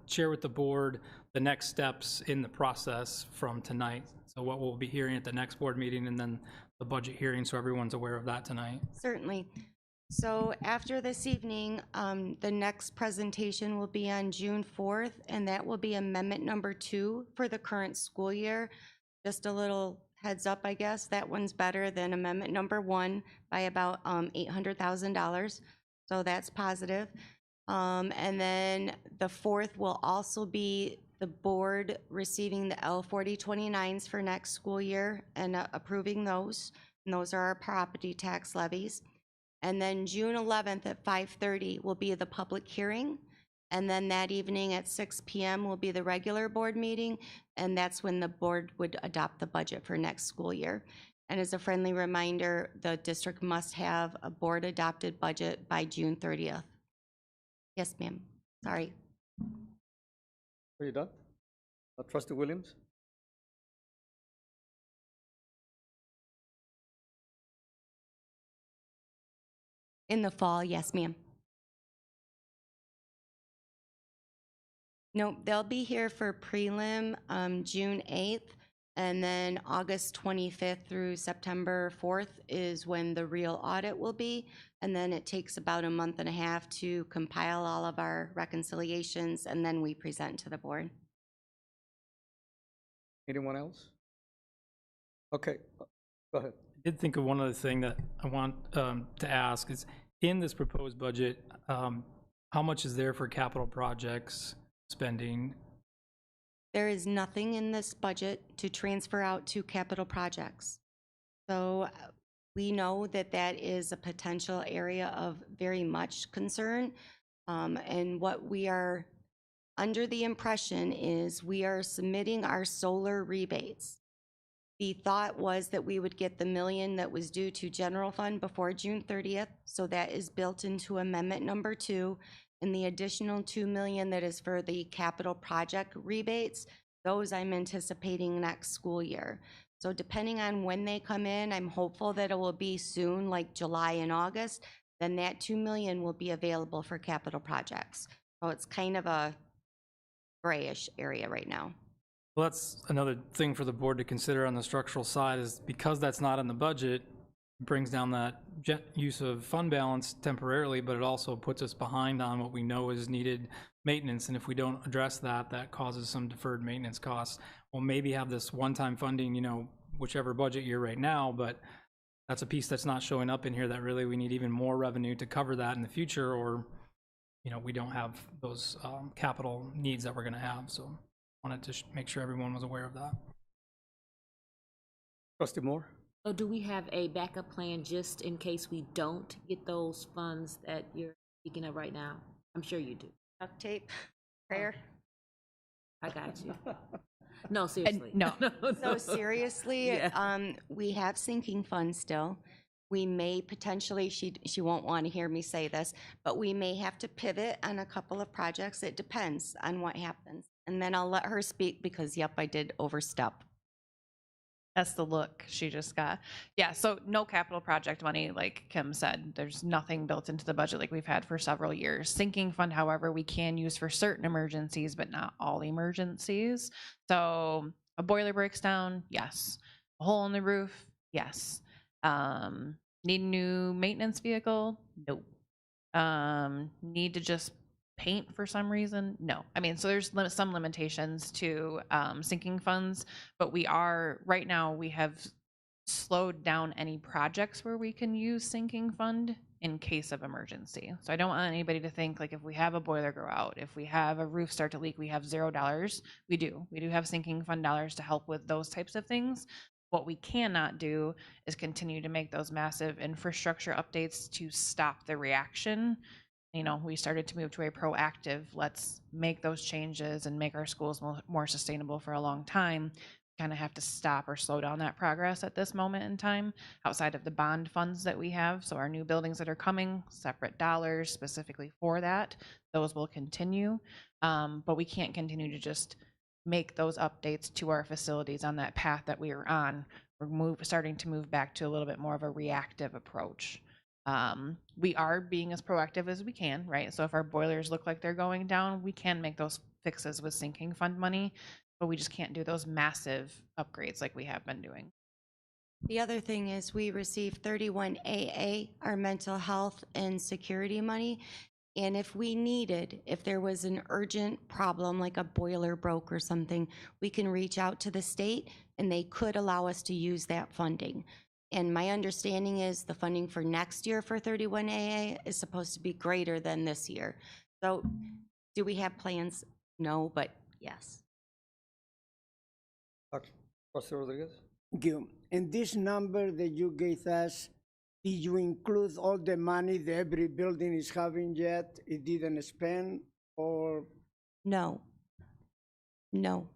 share with the board the next steps in the process from tonight. So what we'll be hearing at the next board meeting and then the budget hearing, so everyone's aware of that tonight. Certainly. So after this evening, the next presentation will be on June 4th, and that will be amendment number 2 for the current school year. Just a little heads up, I guess, that one's better than amendment number 1 by about $800,000. So that's positive. And then the 4th will also be the board receiving the L4029s for next school year and approving those. And those are our property tax levies. And then June 11th at 5:30 will be the public hearing. And then that evening at 6 p.m. will be the regular board meeting. And that's when the board would adopt the budget for next school year. And as a friendly reminder, the district must have a board adopted budget by June 30th. Yes, ma'am. Sorry. Are you done? Trustee Williams? In the fall, yes, ma'am. No, they'll be here for prelim June 8th, and then August 25th through September 4th is when the real audit will be. And then it takes about a month and a half to compile all of our reconciliations, and then we present to the board. Anyone else? Okay, go ahead. I did think of one other thing that I want to ask is, in this proposed budget, how much is there for capital projects spending? There is nothing in this budget to transfer out to capital projects. So we know that that is a potential area of very much concern. And what we are under the impression is we are submitting our solar rebates. The thought was that we would get the $1 million that was due to general fund before June 30th. So that is built into amendment number 2. And the additional $2 million that is for the capital project rebates, those I'm anticipating next school year. So depending on when they come in, I'm hopeful that it will be soon, like July and August, then that $2 million will be available for capital projects. So it's kind of a grayish area right now. Well, that's another thing for the board to consider on the structural side, is because that's not in the budget, it brings down that use of fund balance temporarily, but it also puts us behind on what we know is needed maintenance. And if we don't address that, that causes some deferred maintenance costs. We'll maybe have this one-time funding, you know, whichever budget year right now, but that's a piece that's not showing up in here that really we need even more revenue to cover that in the future, or, you know, we don't have those capital needs that we're going to have. So wanted to make sure everyone was aware of that. Trustee Moore? So do we have a backup plan just in case we don't get those funds that you're speaking of right now? I'm sure you do. Duct tape, prayer. I got you. No, seriously. No. So seriously, Yeah. We have sinking funds still. We may potentially, she won't want to hear me say this, but we may have to pivot on a couple of projects. It depends on what happens. And then I'll let her speak because, yep, I did overstep. That's the look she just got. Yeah, so no capital project money, like Kim said. There's nothing built into the budget like we've had for several years. Sinking fund, however, we can use for certain emergencies, but not all emergencies. So a boiler breaks down, yes. A hole in the roof, yes. Need a new maintenance vehicle? Nope. Need to just paint for some reason? No. I mean, so there's some limitations to sinking funds, but we are, right now, we have slowed down any projects where we can use sinking fund in case of emergency. So I don't want anybody to think like if we have a boiler go out, if we have a roof start to leak, we have $0. We do have sinking fund dollars to help with those types of things. What we cannot do is continue to make those massive infrastructure updates to stop the reaction. You know, we started to move to a proactive, let's make those changes and make our schools more sustainable for a long time. We kind of have to stop or slow down that progress at this moment in time outside of the bond funds that we have. So our new buildings that are coming, separate dollars specifically for that, those will continue. But we can't continue to just make those updates to our facilities on that path that we are on. We're starting to move back to a little bit more of a reactive approach. We are being as proactive as we can, right? So if our boilers look like they're going down, we can make those fixes with sinking fund money, but we just can't do those massive upgrades like we have been doing. The other thing is we received 31AA, our mental health and security money. And if we needed, if there was an urgent problem like a boiler broke or something, we can reach out to the state and they could allow us to use that funding. And my understanding is the funding for next year for 31AA is supposed to be greater than this year. So do we have plans? No, but yes. Trustee Rodriguez? Thank you. And this number that you gave us, did you include all the money that every building is having yet? It didn't spend, or? No. No.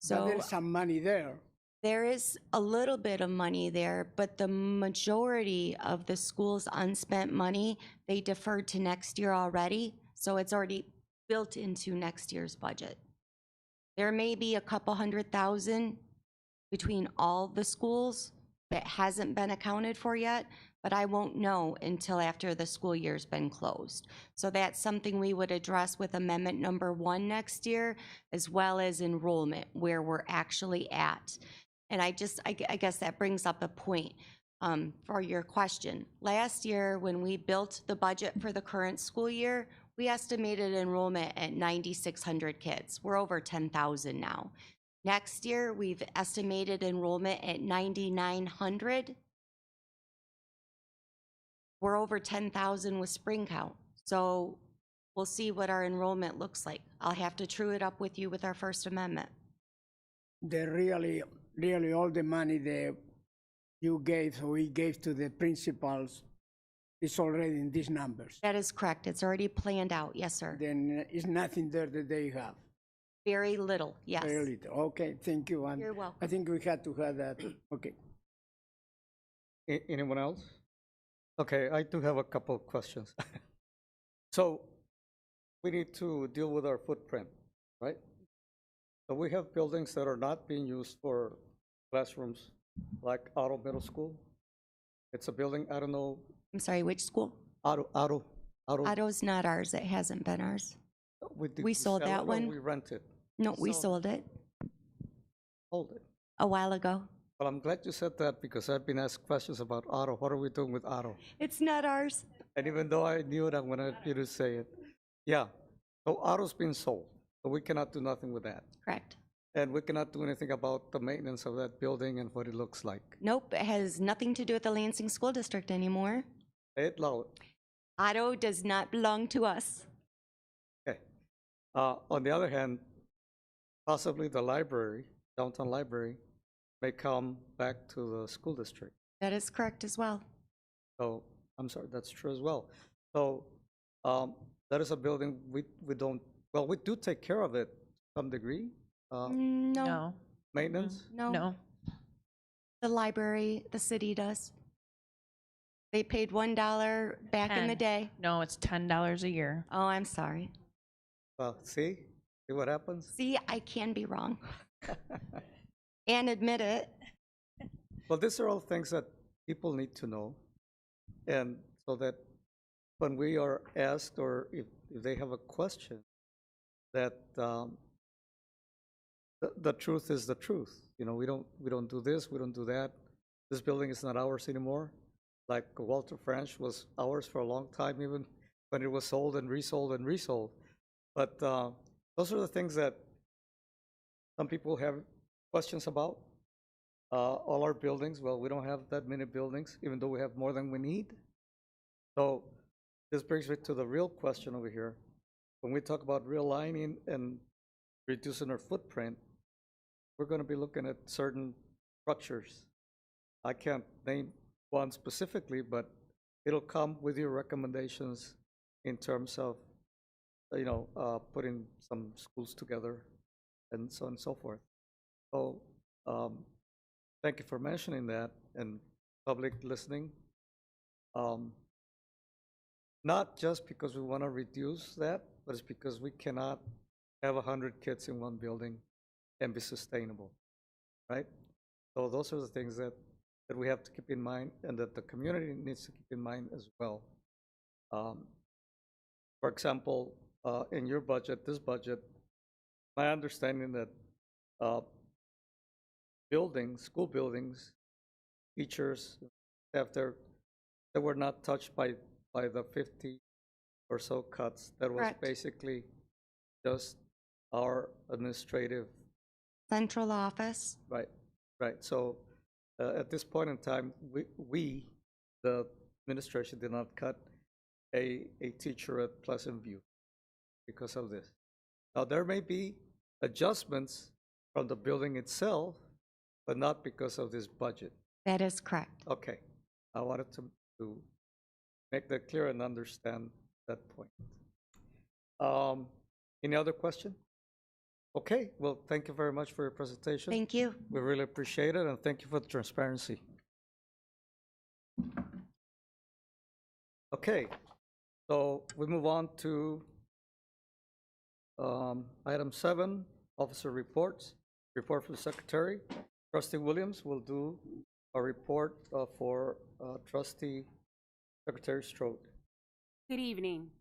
But So there's some money there. there is a little bit of money there, but the majority of the school's unspent money, they deferred to next year already. So it's already built into next year's budget. There may be a couple $100,000 between all the schools that hasn't been accounted for yet, but I won't know until after the school year's been closed. So that's something we would address with amendment number 1 next year, as well as enrollment, where we're actually at. And I guess that brings up a point for your question. Last year, when we built the budget for the current school year, we estimated enrollment at 9,600 kids. We're over 10,000 now. Next year, we've estimated enrollment at 9,900. We're over 10,000 with spring count. So we'll see what our enrollment looks like. I'll have to true it up with you with our First Amendment. The really all the money that you gave, or we gave to the principals, is already in these numbers. That is correct. It's already planned out. Yes, sir. Then it's nothing there that they have. Very little, yes. Very little. Okay, thank you. You're welcome. I think we had to have that. Okay. Anyone else? Okay, I do have a couple of questions. So we need to deal with our footprint, right? So we have buildings that are not being used for classrooms, like Otto Middle School. It's a building, I don't know. I'm sorry, which school? Otto. Otto's not ours. It hasn't been ours. We sold sell it that or one. We rented. No, we sold it Hold it. a while ago. Well, I'm glad you said that because I've been asked questions about Otto. What are we doing with Otto? It's not ours. And even though I knew it, I wanted you to say it. Yeah. So Otto's been sold. So we cannot do nothing with that. Correct. And we cannot do anything about the maintenance of that building and what it looks like. Nope, it has nothing to do with the Lansing School District anymore. Say it loud. Otto does not belong to us. Okay. On the other hand, possibly the library, downtown library, may come back to the school district. That is correct as well. So, I'm sorry, that's true as well. So, that is a building we don't, well, we do take care of it to some degree. No. Maintenance? No. No. The library, the city does. They paid $1 back in the 10. day. No, it's $10 a year. Oh, I'm sorry. Well, see what happens? See, I can be wrong. And admit it. Well, these are all things that people need to know. And so that when we are asked or if they have a question, that the truth is the truth. You know, we don't do this, we don't do that. This building is not ours anymore. Like Walter French was ours for a long time, even when it was sold and resold and resold. But those are the things that some people have questions about. All our buildings, well, we don't have that many buildings, even though we have more than we need. So this brings me to the real question over here. When we talk about realigning and reducing our footprint, we're going to be looking at certain structures. I can't name one specifically, but it'll come with your recommendations in terms of, putting some schools together and so on and so forth. So thank you for mentioning that and public listening. Not just because we want to reduce that, but it's because we cannot have 100 kids in one building and be sustainable, right? So those are the things that we have to keep in mind and that the community needs to keep in mind as well. For example, in your budget, this budget, my understanding that school buildings, teachers, staff there, they were not touched by the 50 or so cuts. That was Correct. basically just our administrative. Central office. Right. So at this point in time, we, the administration, did not cut a teacher at Pleasant View. because of this. Now, there may be adjustments from the building itself, but not because of this budget. That is correct. Okay, I wanted to make that clear and understand that point. Any other question? Okay, well, thank you very much for your presentation. Thank you. We really appreciate it, and thank you for the transparency. Okay, so we move on to item 7, officer reports. Report from the secretary. Trustee Williams will do a report for Trustee Secretary Strode. Good evening.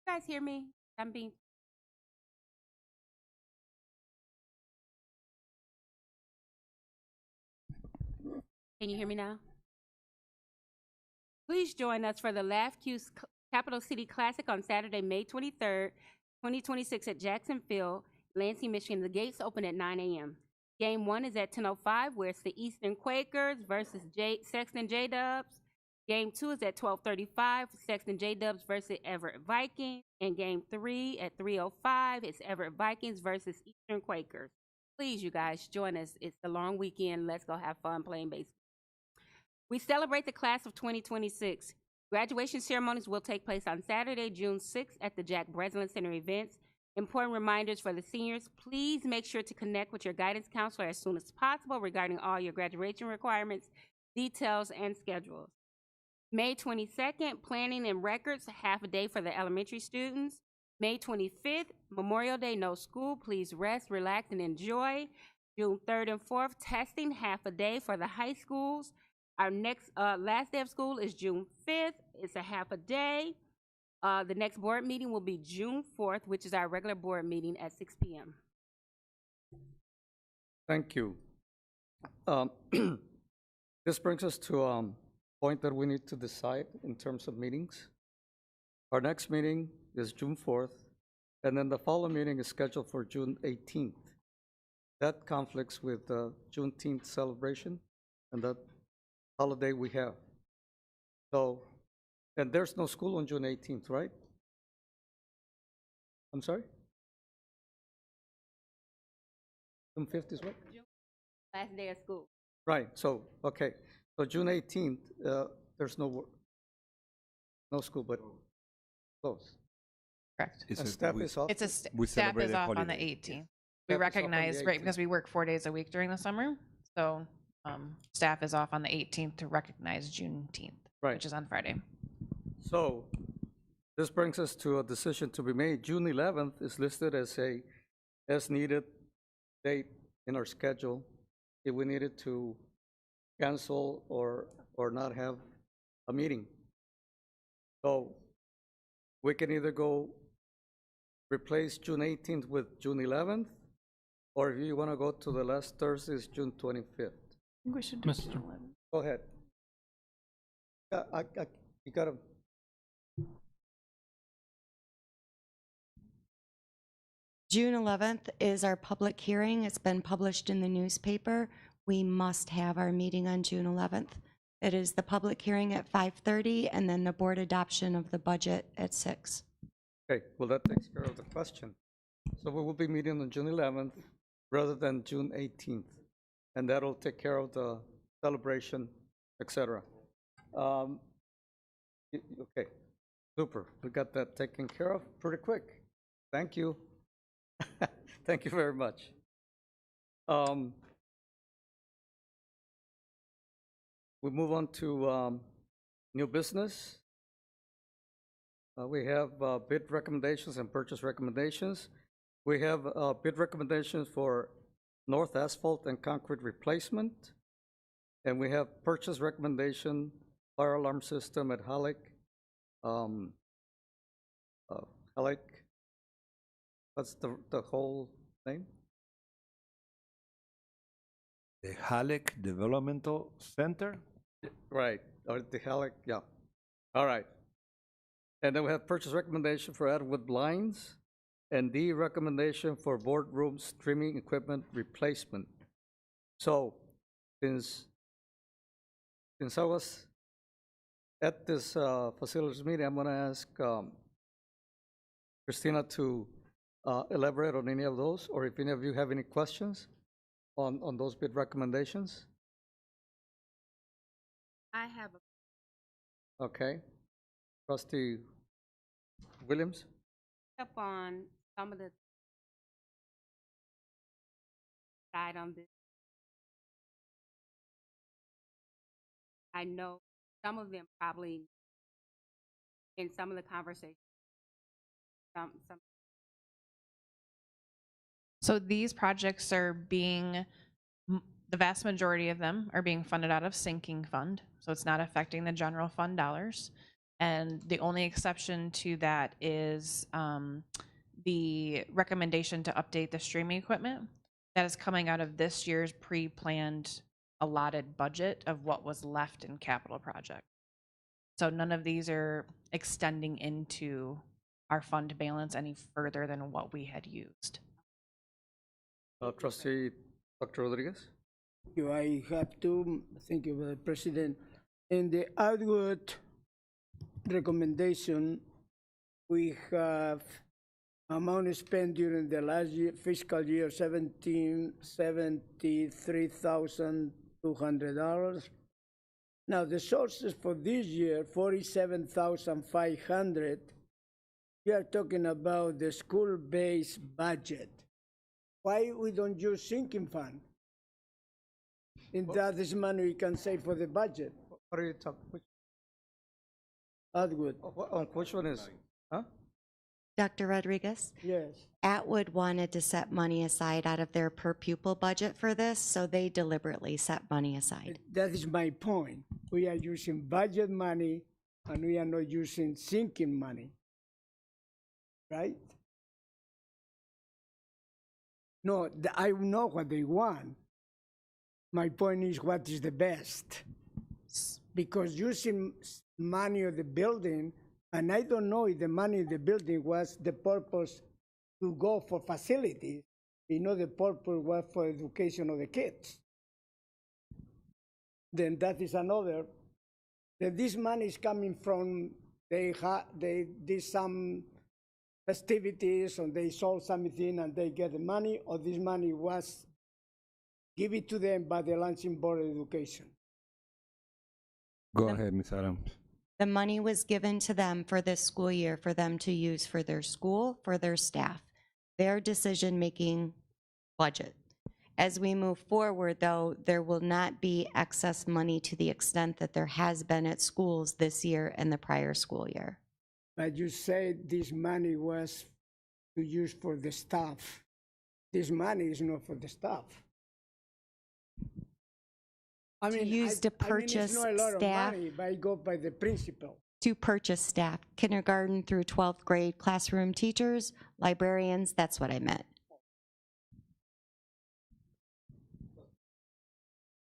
You guys hear me? I'm being. Can you hear me now? Please join us for the LAFQ Capital City Classic on Saturday, May 23rd, 2026 at Jackson Field, Lansing, Michigan. The gates open at 9 a.m. Game 1 is at 10:05, where it's the Eastern Quakers versus Sexton J-Dubs. Game 2 is at 12:35, Sexton J-Dubs versus Everett Vikings. And Game 3 at 3:05, it's Everett Vikings versus Eastern Quakers. Please, you guys, join us. It's the long weekend. Let's go have fun playing baseball. We celebrate the class of 2026. Graduation ceremonies will take place on Saturday, June 6th at the Jack Breslin Center events. Important reminders for the seniors, please make sure to connect with your guidance counselor as soon as possible regarding all your graduation requirements, details, and schedules. May 22nd, planning and records, half a day for the elementary students. May 25th, Memorial Day, no school. Please rest, relax, and enjoy. June 3rd and 4th, testing, half a day for the high schools. Our next last day of school is June 5th. It's a half a day. The next board meeting will be June 4th, which is our regular board meeting at 6 p.m. Thank you. This brings us to a point that we need to decide in terms of meetings. Our next meeting is June 4th, and then the following meeting is scheduled for June 18th. That conflicts with the Juneteenth celebration and that holiday we have. So, and there's no school on June 18th, right? I'm sorry? June 5th is what? Last day of school. Right, so, okay. So June 18th, there's no school, but close. Correct. And staff is off? Staff is off on the 18th. We recognize, right, because we work 4 days a week during the summer, so staff is off on the 18th to recognize Juneteenth, which is on Friday. So this brings us to a decision to be made. June 11th is listed as a as-needed date in our schedule if we needed to cancel or not have a meeting. So we can either go replace June 18th with June 11th, or if you want to go to the last Thursday, is June 25th. I think we should do June 11th. Go ahead. You got to. June 11th is our public hearing. It's been published in the newspaper. We must have our meeting on June 11th. It is the public hearing at 5:30 and then the board adoption of the budget at 6. Okay, well, that takes care of the question. So we will be meeting on June 11th rather than June 18th, and that'll take care of the celebration, etc. Okay, super. We got that taken care of pretty quick. Thank you. Thank you very much. We move on to new business. We have bid recommendations and purchase recommendations. We have bid recommendations for north asphalt and concrete replacement. And we have purchase recommendation, fire alarm system at Halleck. Halleck, what's the whole name? The Halleck Developmental Center? Right, or the Halleck, yeah. All right. And then we have purchase recommendation for Atwood blinds and the recommendation for boardroom streaming equipment replacement. So since I was at this facilities meeting, I'm going to ask Christina to elaborate on any of those, or if any of you have any questions on those bid recommendations? I have Okay. Trustee Williams? up on some of the side on this. I know some of them probably in some of the conversations. Some So these projects are being, the vast majority of them are being funded out of sinking fund. So it's not affecting the general fund dollars. And the only exception to that is the recommendation to update the streaming equipment that is coming out of this year's pre-planned allotted budget of what was left in capital project. So none of these are extending into our fund balance any further than what we had used. Trustee Dr. Rodriguez? I have to thank you, President. In the outward recommendation, we have amount spent during the last year, fiscal year $73,200. Now the sources for this year, $47,500. We are talking about the school-based budget. Why we don't use sinking fund? And that is money we can save for the budget. What are you talking? Atwood. Which one is? Huh? Dr. Rodriguez? Yes. Atwood wanted to set money aside out of their per pupil budget for this, so they deliberately set money aside. That is my point. We are using budget money and we are not using sinking money. Right? No, I know what they want. My point is what is the best. Because using money of the building, and I don't know if the money in the building was the purpose to go for facilities. You know, the purpose was for education of the kids. Then that is another. Then this money is coming from, they did some festivities and they sold something and they get the money, or this money was given to them by the Lansing Board of Education. Go ahead, Ms. Adams. The money was given to them for this school year for them to use for their school, for their staff, their decision-making budget. As we move forward, though, there will not be excess money to the extent that there has been at schools this year and the prior school year. But you said this money was to use for the staff. This money is not for the staff. I mean, to purchase it's not a lot staff. of money, but I go by the principle. To purchase staff, kindergarten through 12th grade classroom teachers, librarians, that's what I meant.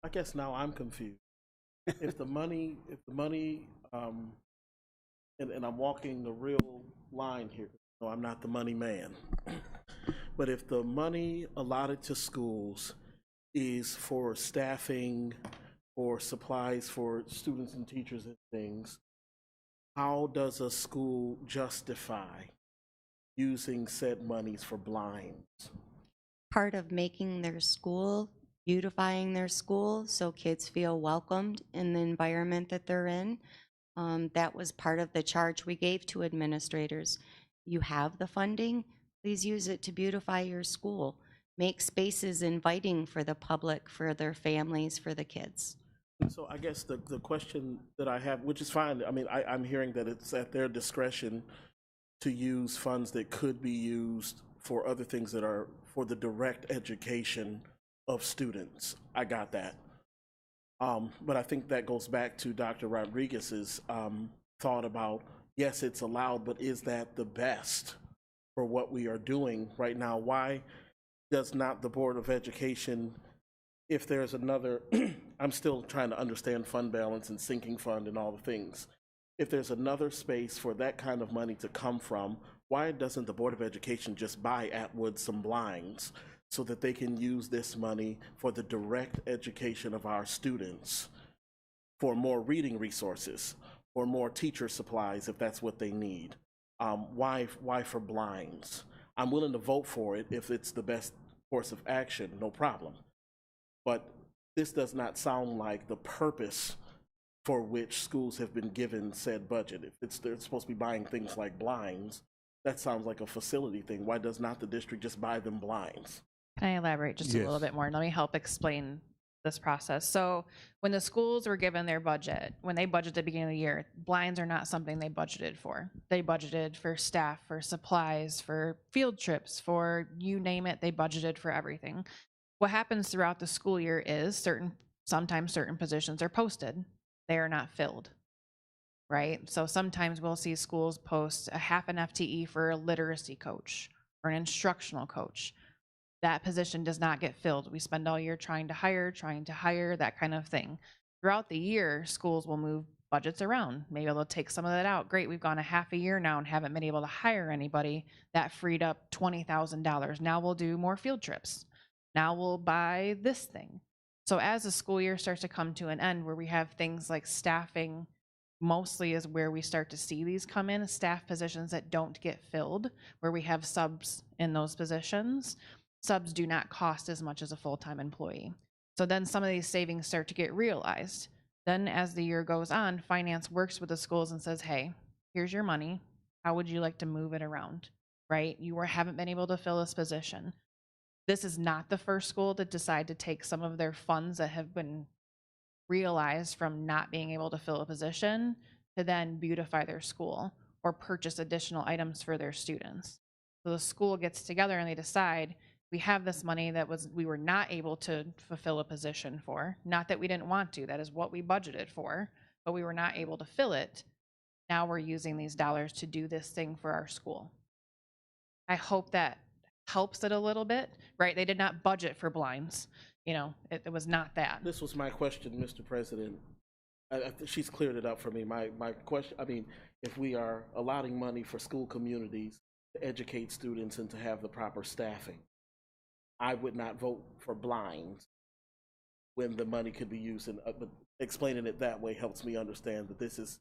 I guess now I'm confused. If the money, and I'm walking the real line here, no, I'm not the money man. But if the money allotted to schools is for staffing or supplies for students and teachers and things, how does a school justify using said monies for blinds? Part of making their school, beautifying their school so kids feel welcomed in the environment that they're in. That was part of the charge we gave to administrators. You have the funding, please use it to beautify your school. Make spaces inviting for the public, for their families, for the kids. So I guess the question that I have, which is fine, I mean, I'm hearing that it's at their discretion to use funds that could be used for other things that are for the direct education of students. I got that. But I think that goes back to Dr. Rodriguez's thought about, yes, it's allowed, but is that the best for what we are doing right now? Why does not the Board of Education, if there's another, I'm still trying to understand fund balance and sinking fund and all the things. If there's another space for that kind of money to come from, why doesn't the Board of Education just buy Atwood some blinds so that they can use this money for the direct education of our students, for more reading resources, or more teacher supplies if that's what they need? Why for blinds? I'm willing to vote for it if it's the best course of action, no problem. But this does not sound like the purpose for which schools have been given said budget. If they're supposed to be buying things like blinds, that sounds like a facility thing. Why does not the district just buy them blinds? Can I elaborate just a little bit more? Let me help explain this process. So when the schools were given their budget, when they budgeted at the beginning of the year, blinds are not something they budgeted for. They budgeted for staff, for supplies, for field trips, for you name it, they budgeted for everything. What happens throughout the school year is sometimes certain positions are posted. They are not filled, right? So sometimes we'll see schools post a half an FTE for a literacy coach or an instructional coach. That position does not get filled. We spend all year trying to hire, that kind of thing. Throughout the year, schools will move budgets around. Maybe they'll take some of that out. Great, we've gone a half a year now and haven't been able to hire anybody. That freed up $20,000. Now we'll do more field trips. Now we'll buy this thing. So as the school year starts to come to an end, where we have things like staffing, mostly is where we start to see these come in, staff positions that don't get filled, where we have subs in those positions. Subs do not cost as much as a full-time employee. So then some of these savings start to get realized. Then as the year goes on, finance works with the schools and says, hey, here's your money. How would you like to move it around, right? You haven't been able to fill this position. This is not the first school to decide to take some of their funds that have been realized from not being able to fill a position to then beautify their school or purchase additional items for their students. So the school gets together and they decide, we have this money that we were not able to fulfill a position for. Not that we didn't want to, that is what we budgeted for, but we were not able to fill it. Now we're using these dollars to do this thing for our school. I hope that helps it a little bit, right? They did not budget for blinds. You know, it was not that. This was my question, Mr. President. She's cleared it up for me. My question, I mean, if we are allotting money for school communities to educate students and to have the proper staffing, I would not vote for blinds when the money could be used. But explaining it that way helps me understand that this is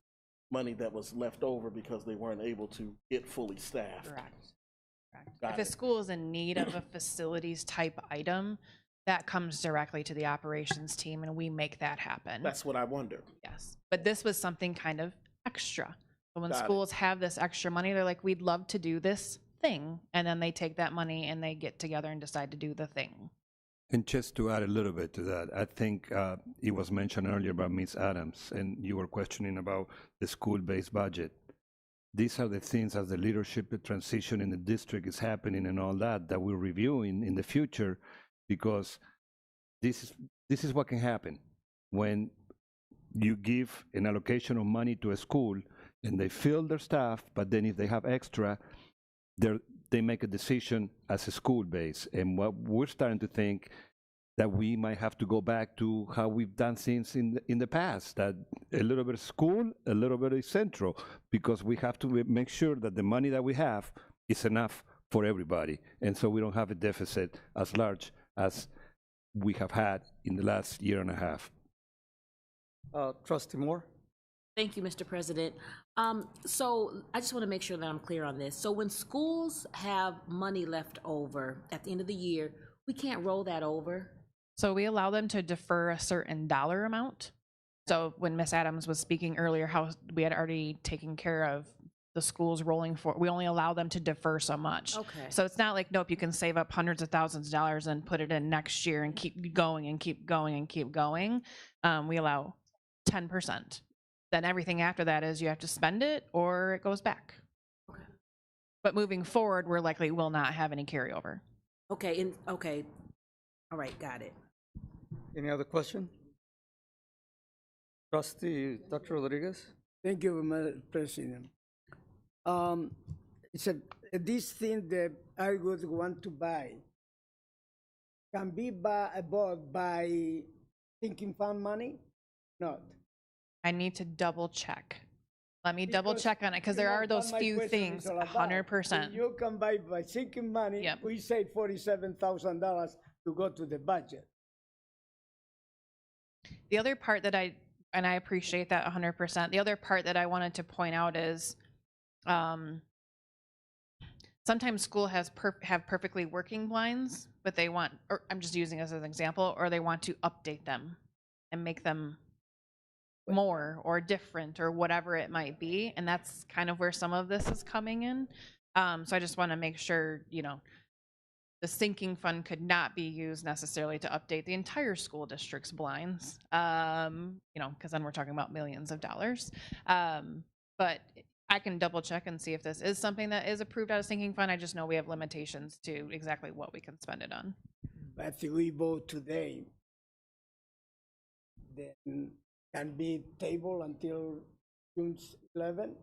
money that was left over because they weren't able to get fully staffed. Correct. If a school is in need of a facilities type item, that comes directly to the operations team and we make that happen. That's what I wondered. Yes. But this was something kind of extra. So when schools have this extra money, they're like, we'd love to do this thing. And then they take that money and they get together and decide to do the thing. And just to add a little bit to that, I think it was mentioned earlier by Ms. Adams, and you were questioning about the school-based budget. These are the things as the leadership transition in the district is happening and all that we're reviewing in the future, because this is what can happen when you give an allocation of money to a school and they fill their staff, but then if they have extra, they make a decision as a school base. And what we're starting to think that we might have to go back to how we've done things in the past, that a little bit of school, a little bit of central, because we have to make sure that the money that we have is enough for everybody. And so we don't have a deficit as large as we have had in the last year and a half. Trustee Moore? Thank you, Mr. President. So I just want to make sure that I'm clear on this. So when schools have money left over at the end of the year, we can't roll that over? So we allow them to defer a certain dollar amount. So when Ms. Adams was speaking earlier, how we had already taken care of the schools rolling for, we only allow them to defer so much. Okay. So it's not like, nope, you can save up hundreds of thousands of dollars and put it in next year and keep going and keep going and keep going. We allow 10%. Then everything after that is you have to spend it or it goes back. Okay. But moving forward, we're likely will not have any carryover. Okay, okay. All right, got it. Any other question? Trustee Dr. Rodriguez? Thank you, Mr. President. It's this thing that I would want to buy can be bought by sinking fund money? Not. I need to double check. Let me double check on it because there are those few things. 100%. You can buy by sinking money. Yep. We saved $47,000 to go to the budget. The other part that I appreciate that 100%. The other part that I wanted to point out is sometimes school has have perfectly working blinds, but they want, or I'm just using this as an example, or they want to update them and make them more or different or whatever it might be. And that's kind of where some of this is coming in. So I just want to make sure, you know, the sinking fund could not be used necessarily to update the entire school district's blinds, you know, because then we're talking about millions of dollars. But I can double check and see if this is something that is approved out of sinking fund. I just know we have limitations to exactly what we can spend it on. But if we vote today, then can be tabled until June 11?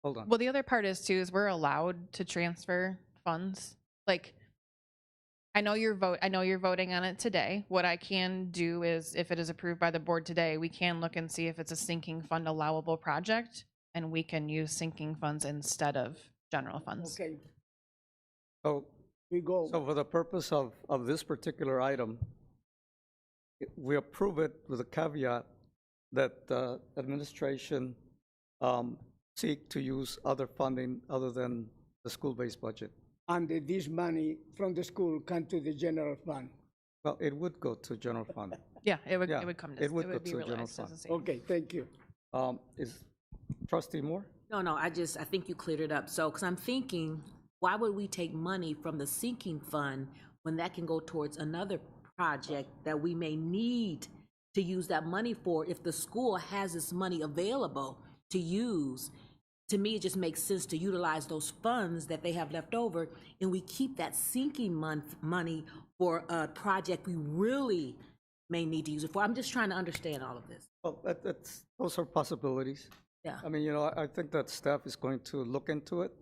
Hold on. Well, the other part is too, is we're allowed to transfer funds. Like, I know you're voting on it today. What I can do is, if it is approved by the board today, we can look and see if it's a sinking fund allowable project, and we can use sinking funds instead of general funds. Okay, So, we go. so for the purpose of this particular item, we approve it with a caveat that the administration seek to use other funding other than the school-based budget. And this money from the school come to the general fund. Well, it would go to general fund. Yeah, it would. Yeah, It would come. To, it would go be to general realized as fund. the same. Okay, thank you. Is Trustee Moore? No, I think you cleared it up. So, because I'm thinking, why would we take money from the sinking fund when that can go towards another project that we may need to use that money for if the school has this money available to use? To me, it just makes sense to utilize those funds that they have left over, and we keep that sinking money for a project we really may need to use it for. I'm just trying to understand all of this. Well, those are possibilities. Yeah. I mean, you know, I think that staff is going to look into it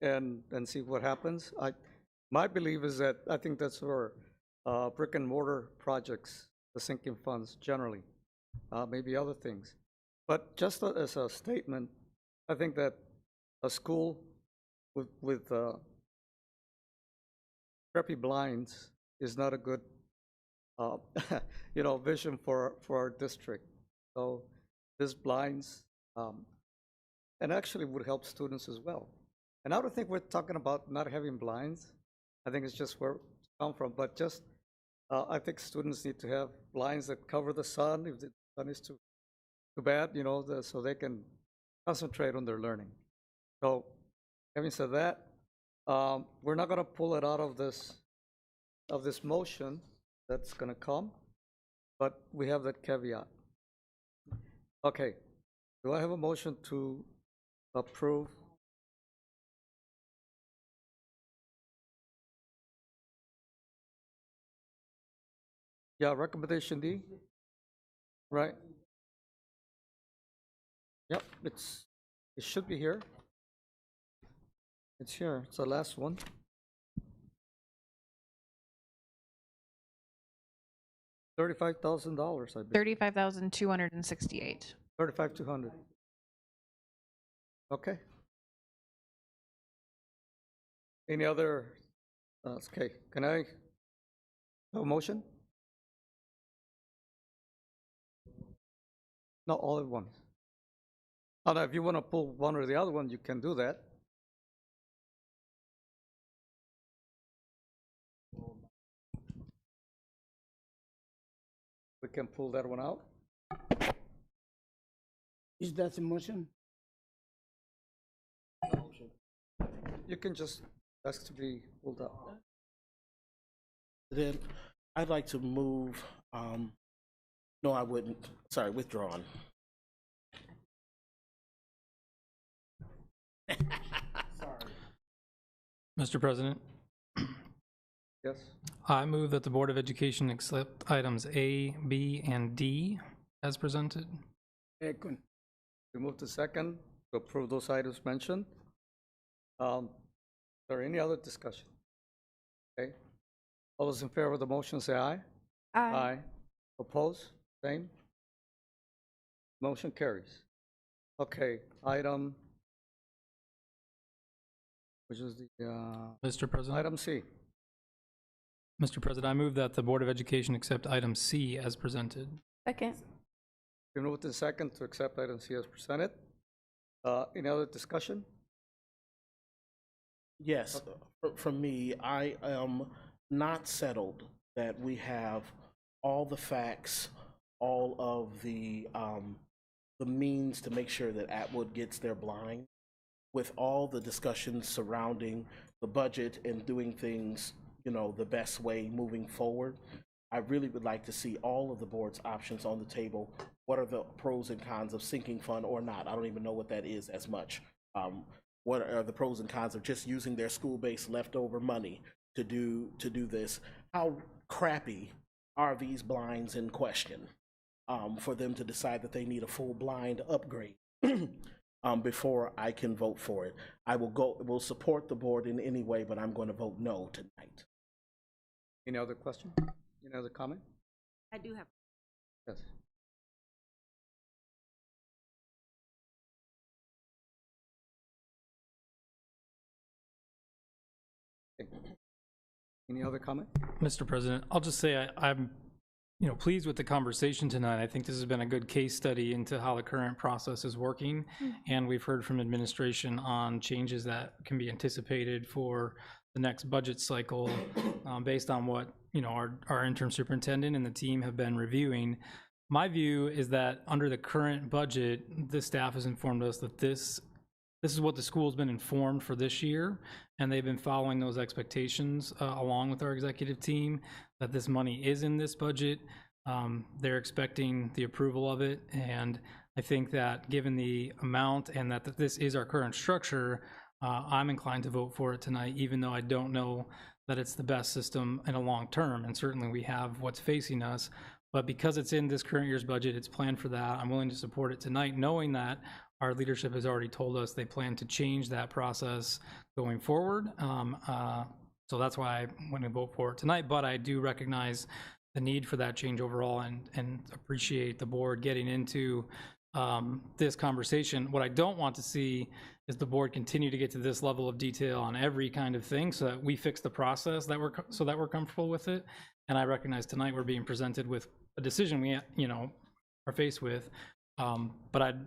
and see what happens. My belief is that I think that's for brick and mortar projects, the sinking funds generally, maybe other things. But just as a statement, I think that a school with preppy blinds is not a good, you know, vision for our district. So these blinds, and actually would help students as well. And I don't think we're talking about not having blinds. I think it's just where it come from. But just, I think students need to have blinds that cover the sun if the sun is too bad, you know, so they can concentrate on their learning. So, having said that, we're not going to pull it out of this motion that's going to come, but we have that caveat. Okay, do I have a motion to approve? Yeah, recommendation D, right? Yep, it should be here. It's here. It's the last one. $35,000, I believe. 35,268. 35,200. Okay. Any other? Okay. Can I have a motion? Not all at once. Now, if you want to pull one or the other one, you can do that. We can pull that one out. Is that the motion? You can just ask to be pulled out. Then I'd like to move, no, I wouldn't, sorry, withdrawn. Mr. President, Yes. I move that the Board of Education accept items A, B, and D as presented. Second. We move to second to approve those items mentioned. Is there any other discussion? Okay. All those in favor of the motion say aye. Aye. Oppose? Same? Motion carries. Okay, item, which is the, Mr. President? item C. Mr. President, I move that the Board of Education accept item C as presented. Second. We move to second to accept item C as presented. Any other discussion? Yes, from me, I am not settled that we have all the facts, all of the means to make sure that Atwood gets their blind, with all the discussions surrounding the budget and doing things, you know, the best way moving forward. I really would like to see all of the board's options on the table. What are the pros and cons of sinking fund or not? I don't even know what that is as much. What are the pros and cons of just using their school-based leftover money to do this? How crappy are these blinds in question for them to decide that they need a full blind upgrade? Before I can vote for it, I will support the board in any way, but I'm going to vote no tonight. Any other question? Any other comment? I do have. Yes. Any other comment? Mr. President, I'll just say I'm pleased with the conversation tonight. I think this has been a good case study into how the current process is working. And we've heard from administration on changes that can be anticipated for the next budget cycle based on what our interim superintendent and the team have been reviewing. My view is that under the current budget, the staff has informed us that this is what the school's been informed for this year, and they've been following those expectations along with our executive team, that this money is in this budget. They're expecting the approval of it, and I think that given the amount and that this is our current structure, I'm inclined to vote for it tonight, even though I don't know that it's the best system in a long term, and certainly we have what's facing us. But because it's in this current year's budget, it's planned for that. I'm willing to support it tonight, knowing that our leadership has already told us they plan to change that process going forward. So that's why I'm going to vote for it tonight. But I do recognize the need for that change overall, and appreciate the board getting into this conversation. What I don't want to see is the board continue to get to this level of detail on every kind of thing, so that we fix the process so that we're comfortable with it. And I recognize tonight we're being presented with a decision we are faced with, but I'd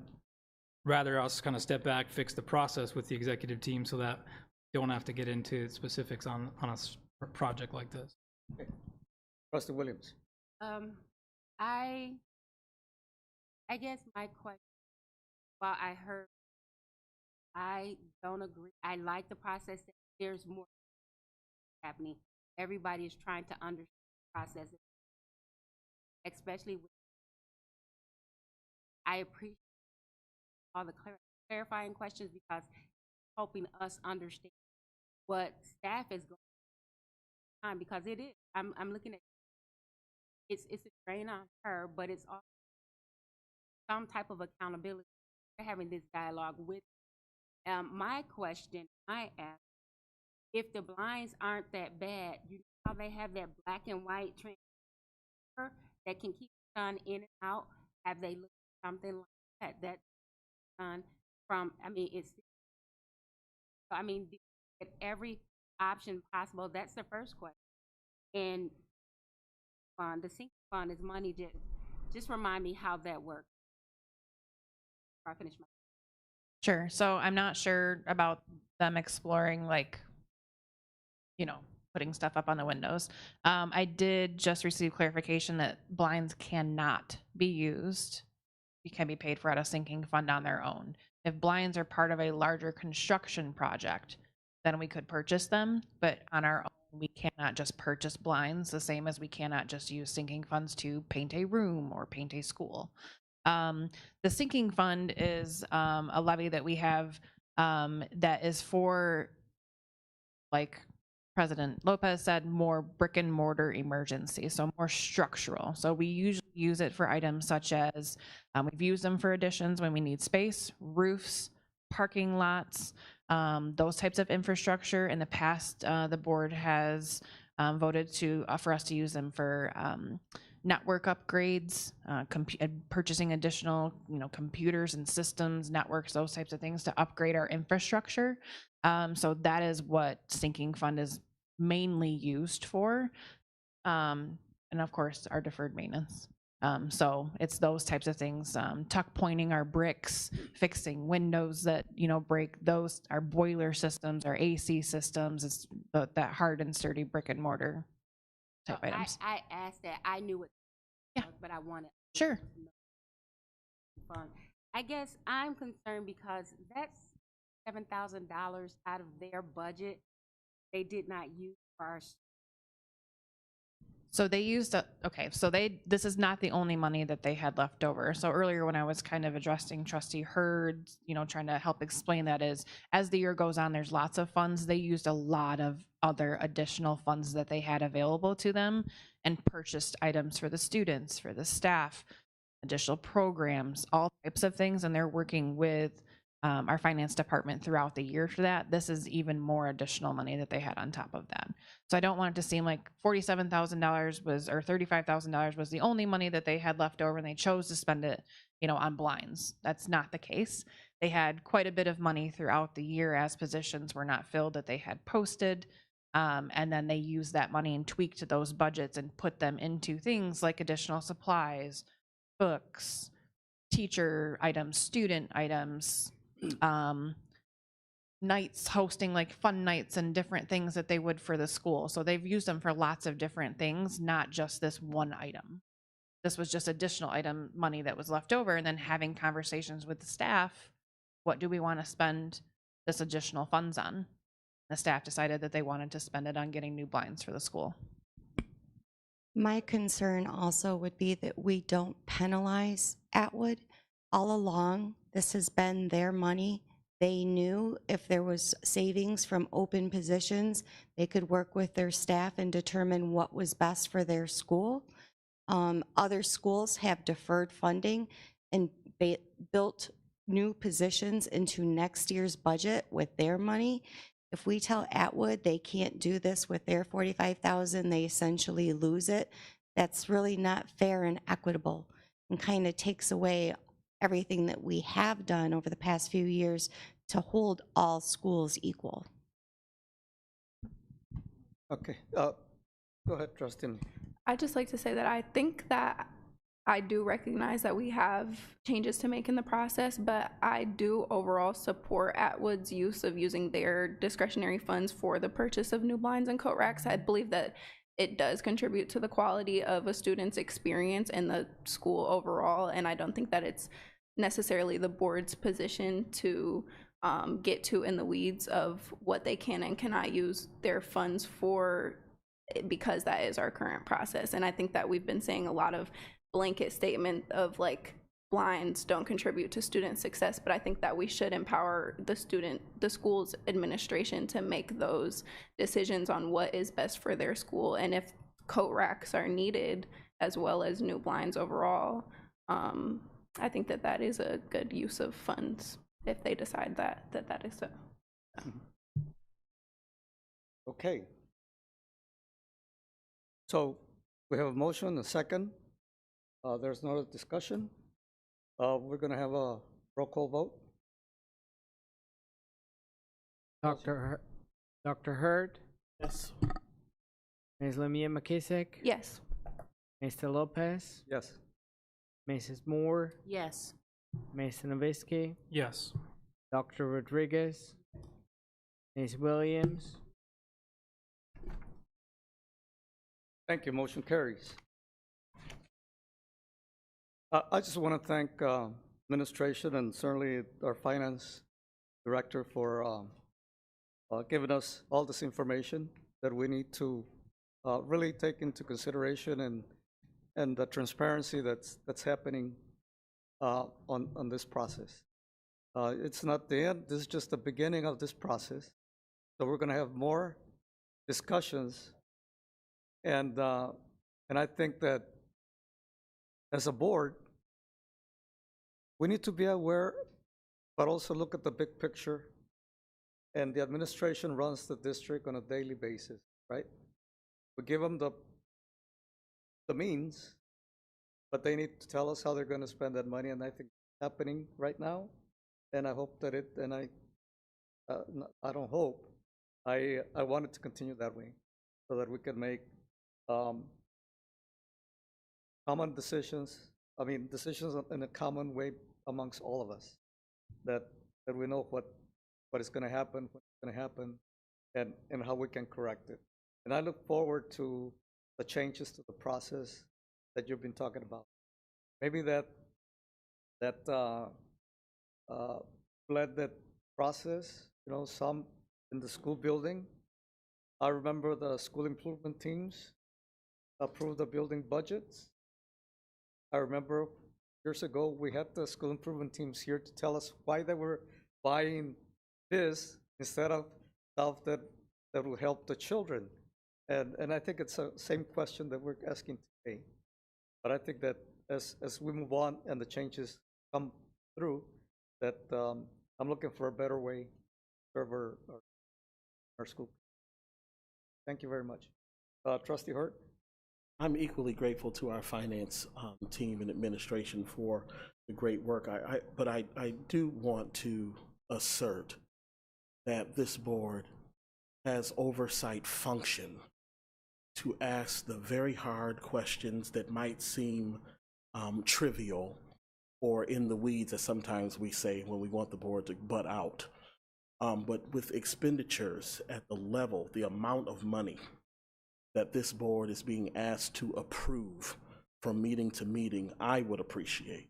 rather us kind of step back, fix the process with the executive team, so that we don't have to get into specifics on a project like this. Okay. Trustee Williams. I guess my question, while I don't agree. I like the process. There's more happening. Everybody is trying to understand the process, especially with, I appreciate all the clarifying questions, because helping us understand what staff is going on, because it is. I'm looking at it's a drain on her, but it's also some type of accountability. We're having this dialogue with. My question I ask: if the blinds aren't that bad, you know how they have that black and white transfer that can keep the sun in and out? Have they looked at something like that? That's done from, at every option possible. That's the first question. And the sinking fund is money. Just remind me how that works. Before I finish my. Sure. So I'm not sure about them exploring, putting stuff up on the windows. I did just receive clarification that blinds cannot be used. You can be paid for out of sinking fund on their own. If blinds are part of a larger construction project, then we could purchase them, but on our own, we cannot just purchase blinds, the same as we cannot just use sinking funds to paint a room or paint a school. The sinking fund is a levy that we have that is for, like President Lopez said, more brick and mortar emergency, so more structural. So we usually use it for items such as, we've used them for additions when we need space, roofs, parking lots, those types of infrastructure. In the past, the board has voted for us to use them for network upgrades, purchasing additional computers and systems, networks, those types of things to upgrade our infrastructure. So that is what sinking fund is mainly used for, and of course our deferred maintenance. So it's those types of things, tuck pointing our bricks, fixing windows that, break, those, our boiler systems, our AC systems, it's that hard and sturdy brick and mortar type items. I asked that. I knew it, Yeah. but I wanted Sure. fun. I guess I'm concerned because that's $7,000 out of their budget they did not use for our. So they used this is not the only money that they had left over. So earlier when I was kind of addressing Trustee Hurd, trying to help explain that is, as the year goes on, there's lots of funds. They used a lot of other additional funds that they had available to them and purchased items for the students, for the staff, additional programs, all types of things. And they're working with our finance department throughout the year for that. This is even more additional money that they had on top of that. So I don't want it to seem like $47,000 was, or $35,000 was the only money that they had left over and they chose to spend it, on blinds. That's not the case. They had quite a bit of money throughout the year as positions were not filled that they had posted. And then they used that money and tweaked those budgets and put them into things like additional supplies, books, teacher items, student items, nights, hosting like fun nights and different things that they would for the school. So they've used them for lots of different things, not just this one item. This was just additional item money that was left over, and then having conversations with the staff. What do we want to spend this additional funds on? The staff decided that they wanted to spend it on getting new blinds for the school. My concern also would be that we don't penalize Atwood. All along, this has been their money. They knew if there was savings from open positions, they could work with their staff and determine what was best for their school. Other schools have deferred funding and built new positions into next year's budget with their money. If we tell Atwood they can't do this with their $45,000, they essentially lose it. That's really not fair and equitable, and kind of takes away everything that we have done over the past few years to hold all schools equal. Okay, go ahead, Trustee. I'd just like to say that I think that I do recognize that we have changes to make in the process, but I do overall support Atwood's use of using their discretionary funds for the purchase of new blinds and coat racks. I believe that it does contribute to the quality of a student's experience in the school overall, and I don't think that it's necessarily the board's position to get too in the weeds of what they can and cannot use their funds for, because that is our current process. And I think that we've been saying a lot of blanket statement of like blinds don't contribute to student success, but I think that we should empower the school's administration to make those decisions on what is best for their school. And if coat racks are needed as well as new blinds overall, I think that that is a good use of funds if they decide that is so. Okay. So we have a motion, a second. There's no discussion. We're going to have a roll call vote. Dr. Hurd? Yes. Ms. Lamia McKissick? Yes. Mr. Lopez? Yes. Mrs. Moore? Yes. Mr. Novisky? Yes. Dr. Rodriguez? Ms. Williams? Thank you. Motion carries. I just want to thank administration and certainly our finance director for giving us all this information that we need to really take into consideration, and the transparency that's happening on this process. It's not the end. This is just the beginning of this process. So we're going to have more discussions, and I think that as a board, we need to be aware, but also look at the big picture. And the administration runs the district on a daily basis, right? We give them the means, but they need to tell us how they're going to spend that money, and I think it's happening right now. And I hope that I don't hope, I want it to continue that way, so that we can make common decisions, decisions in a common way amongst all of us, that we know what is going to happen, what's going to happen, and how we can correct it. And I look forward to the changes to the process that you've been talking about. Maybe that led that process, some in the school building. I remember the school improvement teams approved the building budgets. I remember years ago, we had the school improvement teams here to tell us why they were buying this instead of stuff that will help the children. And I think it's the same question that we're asking today. But I think that as we move on and the changes come through, that I'm looking for a better way to serve our school. Thank you very much. Trustee Hurt? I'm equally grateful to our finance team and administration for the great work. But I do want to assert that this board has oversight function to ask the very hard questions that might seem trivial or in the weeds, as sometimes we say when we want the board to butt out. But with expenditures at the level, the amount of money that this board is being asked to approve from meeting to meeting, I would appreciate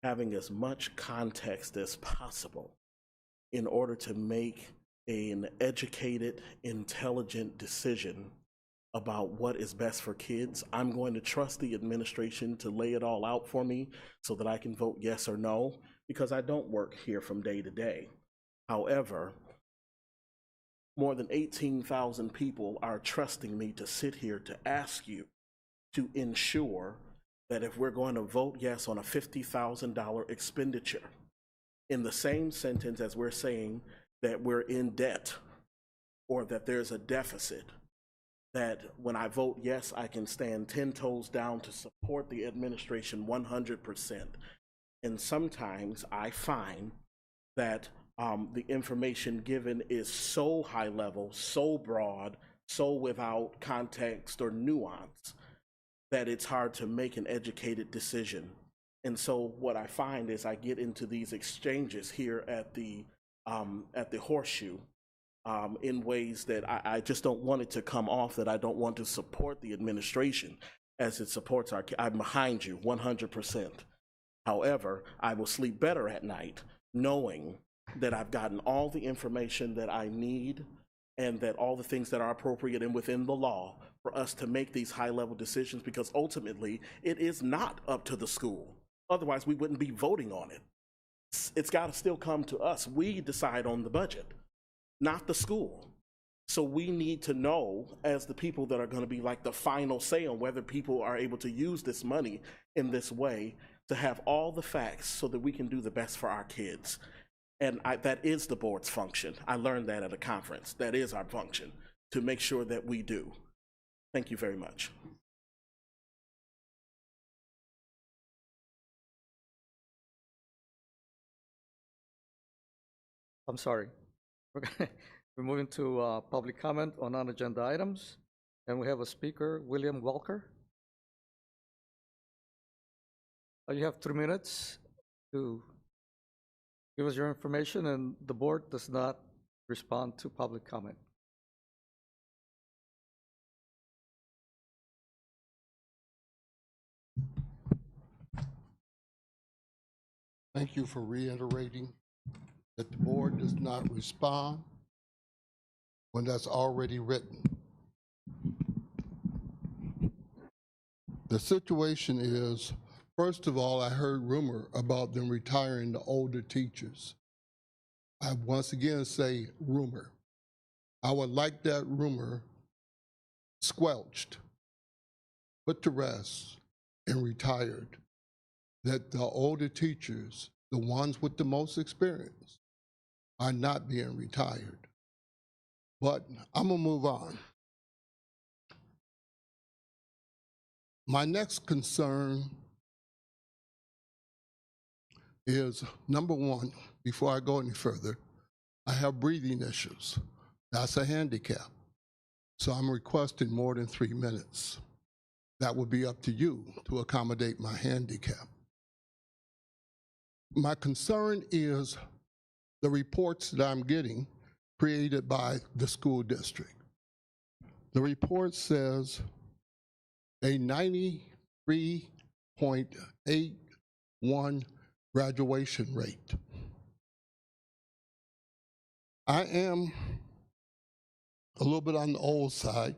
having as much context as possible in order to make an educated, intelligent decision about what is best for kids. I'm going to trust the administration to lay it all out for me so that I can vote yes or no, because I don't work here from day to day. However, more than 18,000 people are trusting me to sit here to ask you to ensure that if we're going to vote yes on a $50,000 expenditure, in the same sentence as we're saying that we're in debt or that there's a deficit, that when I vote yes, I can stand 10 toes down to support the administration 100%. And sometimes I find that the information given is so high level, so broad, so without context or nuance that it's hard to make an educated decision. And so what I find is I get into these exchanges here at the Horseshoe in ways that I just don't want it to come off that I don't want to support the administration as it supports our. I'm behind you 100%. However, I will sleep better at night knowing that I've gotten all the information that I need and that all the things that are appropriate and within the law for us to make these high-level decisions, because ultimately it is not up to the school. Otherwise, we wouldn't be voting on it. It's got to still come to us. We decide on the budget, not the school. So we need to know, as the people that are going to be like the final say on whether people are able to use this money in this way, to have all the facts so that we can do the best for our kids. And that is the board's function. I learned that at a conference. That is our function, to make sure that we do. Thank you very much. I'm sorry. We're moving to public comment on non-agenda items. And we have a speaker, William Welker. You have 3 minutes to give us your information, and the board does not respond to public comment. Thank you for reiterating that the board does not respond when that's already written. The situation is, first of all, I heard rumor about them retiring the older teachers. I once again say rumor. I would like that rumor squelched, put to rest, and retired. That the older teachers, the ones with the most experience, are not being retired. But I'm gonna move on. My next concern is, number one, before I go any further, I have breathing issues. That's a handicap. So I'm requesting more than 3 minutes. that would be up to you to accommodate my handicap. My concern is the reports that I'm getting created by the school district. The report says a 93.81 graduation rate. I am a little bit on the old side,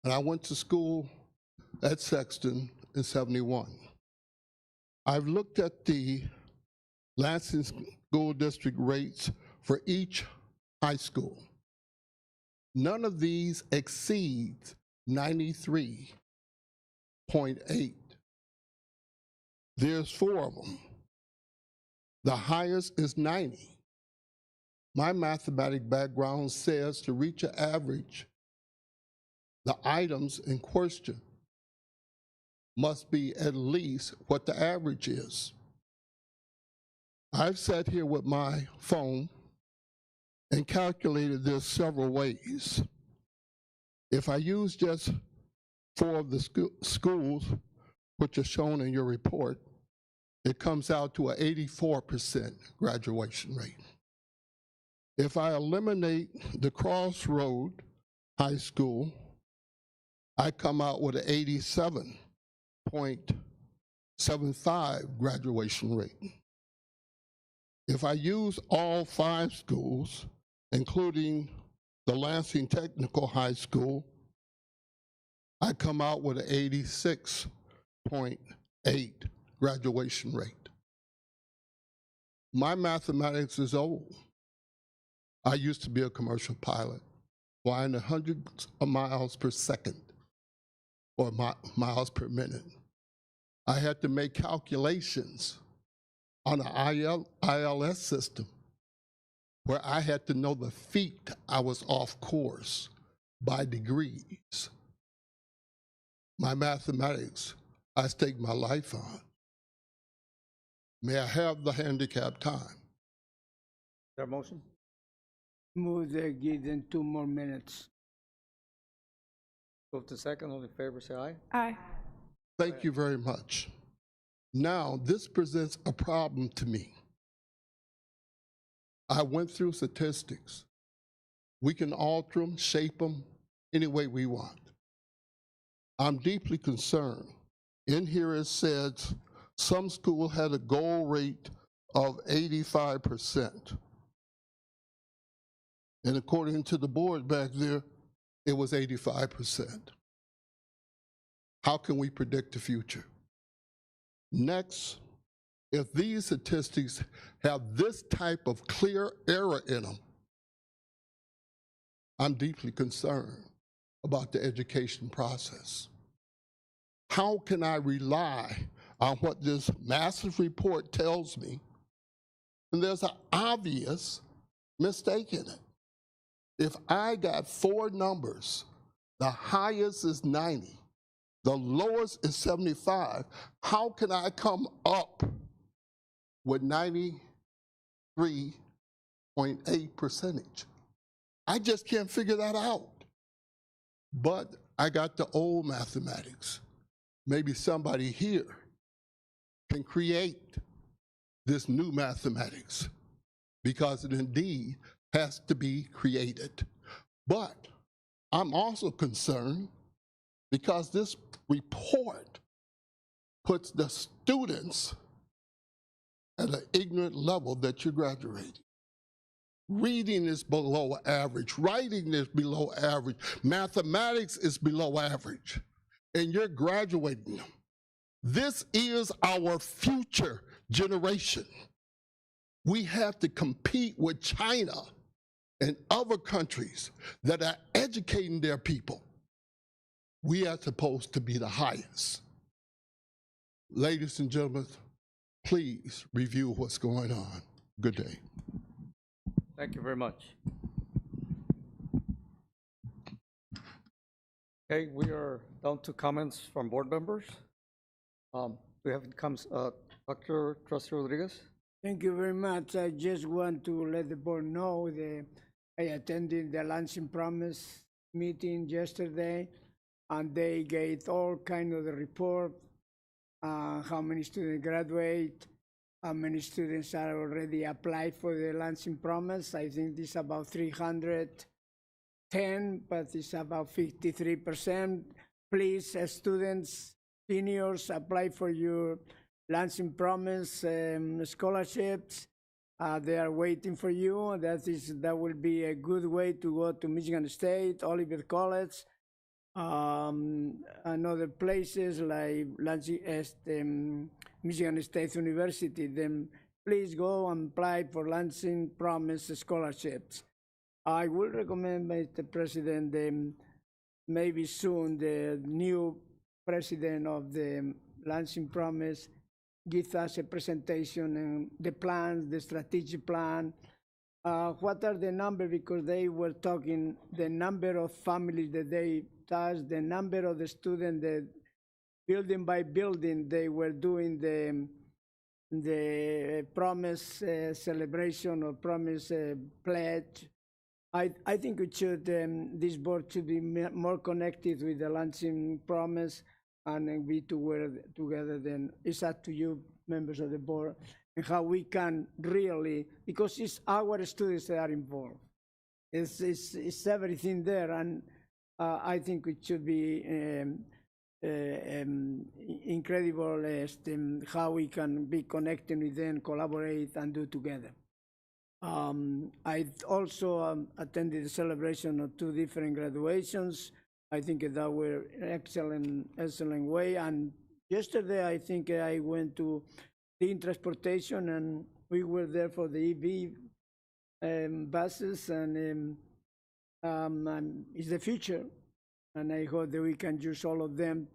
and I went to school at Sexton in '71. I've looked at the Lansing School District rates for each high school. None of these exceeds 93.8. There's 4 of them. The highest is 90. My mathematic background says to reach an average, the items in question must be at least what the average is. I've sat here with my phone and calculated this several ways. If I use just 4 of the schools, which are shown in your report, it comes out to an 84% graduation rate. If I eliminate the Crossroad High School, I come out with an 87.75 graduation rate. If I use all 5 schools, including the Lansing Technical High School, I come out with an 86.8 graduation rate. My mathematics is old. I used to be a commercial pilot, flying hundreds of miles per second, or miles per minute. I had to make calculations on an ILS system where I had to know the feet I was off course by degrees. My mathematics, I stake my life on. May I have the handicap time? Is there a motion? Move to give them 2 more minutes. Move to second. All in favor, say aye. Aye. Thank you very much. Now, this presents a problem to me. I went through statistics. We can alter them, shape them any way we want. I'm deeply concerned. In here it says some school had a goal rate of 85%. And according to the board back there, it was 85%. How can we predict the future? Next, if these statistics have this type of clear error in them, I'm deeply concerned about the education process. How can I rely on what this massive report tells me, and there's an obvious mistake in it? If I got 4 numbers, the highest is 90, the lowest is 75, how can I come up with 93.8%? I just can't figure that out. But I got the old mathematics. Maybe somebody here can create this new mathematics, because it indeed has to be created. But I'm also concerned because this report puts the students at an ignorant level that you're graduating. Reading is below average, writing is below average, mathematics is below average, and you're graduating them. This is our future generation. We have to compete with China and other countries that are educating their people. We are supposed to be the highest. Ladies and gentlemen, please review what's going on. Good day. Thank you very much. Okay, we are down to comments from board members. We have Dr. Trustee Rodriguez. Thank you very much. I just want to let the board know that I attended the Lansing Promise meeting yesterday. and they get all kind of the report, how many students graduate, how many students are already applied for the Lansing Promise. I think this is about 310, but it's about 53%. Please, students, seniors, apply for your Lansing Promise scholarships. They are waiting for you. That will be a good way to go to Michigan State, Olivet College, and other places like Michigan State University. Then please go and apply for Lansing Promise scholarships. I will recommend, Mr. President, maybe soon the new president of the Lansing Promise give us a presentation and the plans, the strategic plan. What are the numbers? Because they were talking the number of families that they touch, the number of the students that building by building they were doing the promise celebration or promise pledge. I think it should, this board should be more connected with the Lansing Promise and be together. Then it's up to you, members of the board, and how we can really, because it's our students that are involved. It's everything there, and I think it should be incredible how we can be connected with them, collaborate, and do together. I also attended the celebration of 2 different graduations. I think that were excellent way. And yesterday, I think I went to the transportation, and we were there for the EV buses, and it's the future. And I hope that we can use all of them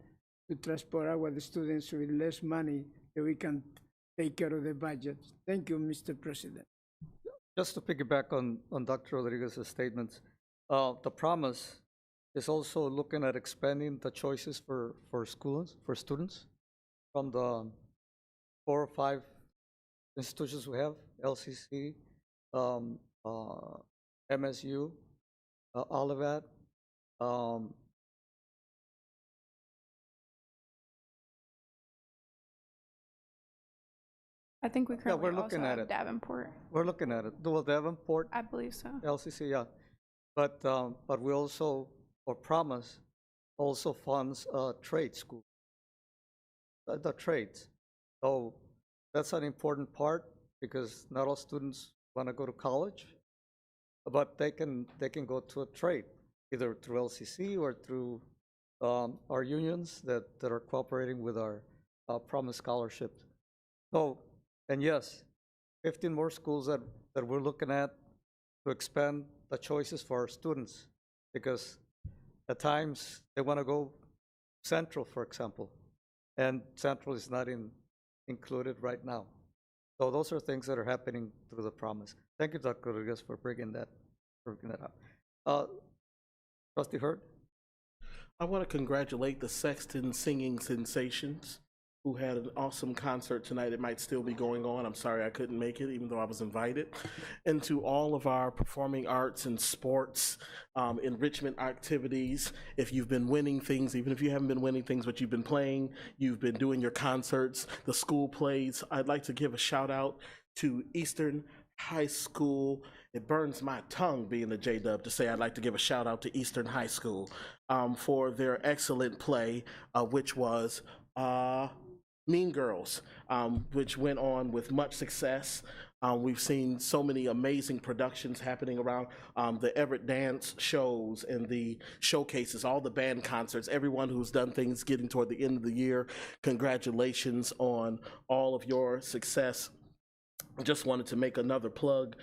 to transport our students with less money, that we can take care of the budget. Thank you, Mr. President. Just to piggyback on Dr. Rodriguez's statements, the promise is also looking at expanding the choices for students from the 4 or 5 institutions we have: LCC, MSU, Olivet. I think we Yeah, currently we're looking also at have it. Davenport. We're looking at it. Well, Davenport, I believe so. LCC, yeah. But we also, or Promise, also funds trade school, the trades. So that's an important part, because not all students want to go to college, but they can go to a trade, either through LCC or through our unions that are cooperating with our Promise scholarships. So, and yes, 15 more schools that we're looking at to expand the choices for our students, because at times they want to go Central, for example, and Central is not included right now. So those are things that are happening through the Promise. Thank you, Dr. Rodriguez, for bringing that up. Trustee Hurd? I want to congratulate the Sexton Singing Sensations, who had an awesome concert tonight. It might still be going on. I'm sorry I couldn't make it, even though I was invited. And to all of our performing arts and sports, enrichment activities. If you've been winning things, even if you haven't been winning things, but you've been playing, you've been doing your concerts, the school plays, I'd like to give a shout out to Eastern High School. It burns my tongue being a J-Dub to say I'd like to give a shout out to Eastern High School for their excellent play, which was Mean Girls, which went on with much success. We've seen so many amazing productions happening around the Everett dance shows and the showcases, all the band concerts, everyone who's done things getting toward the end of the year. Congratulations on all of your success. I just wanted to make another plug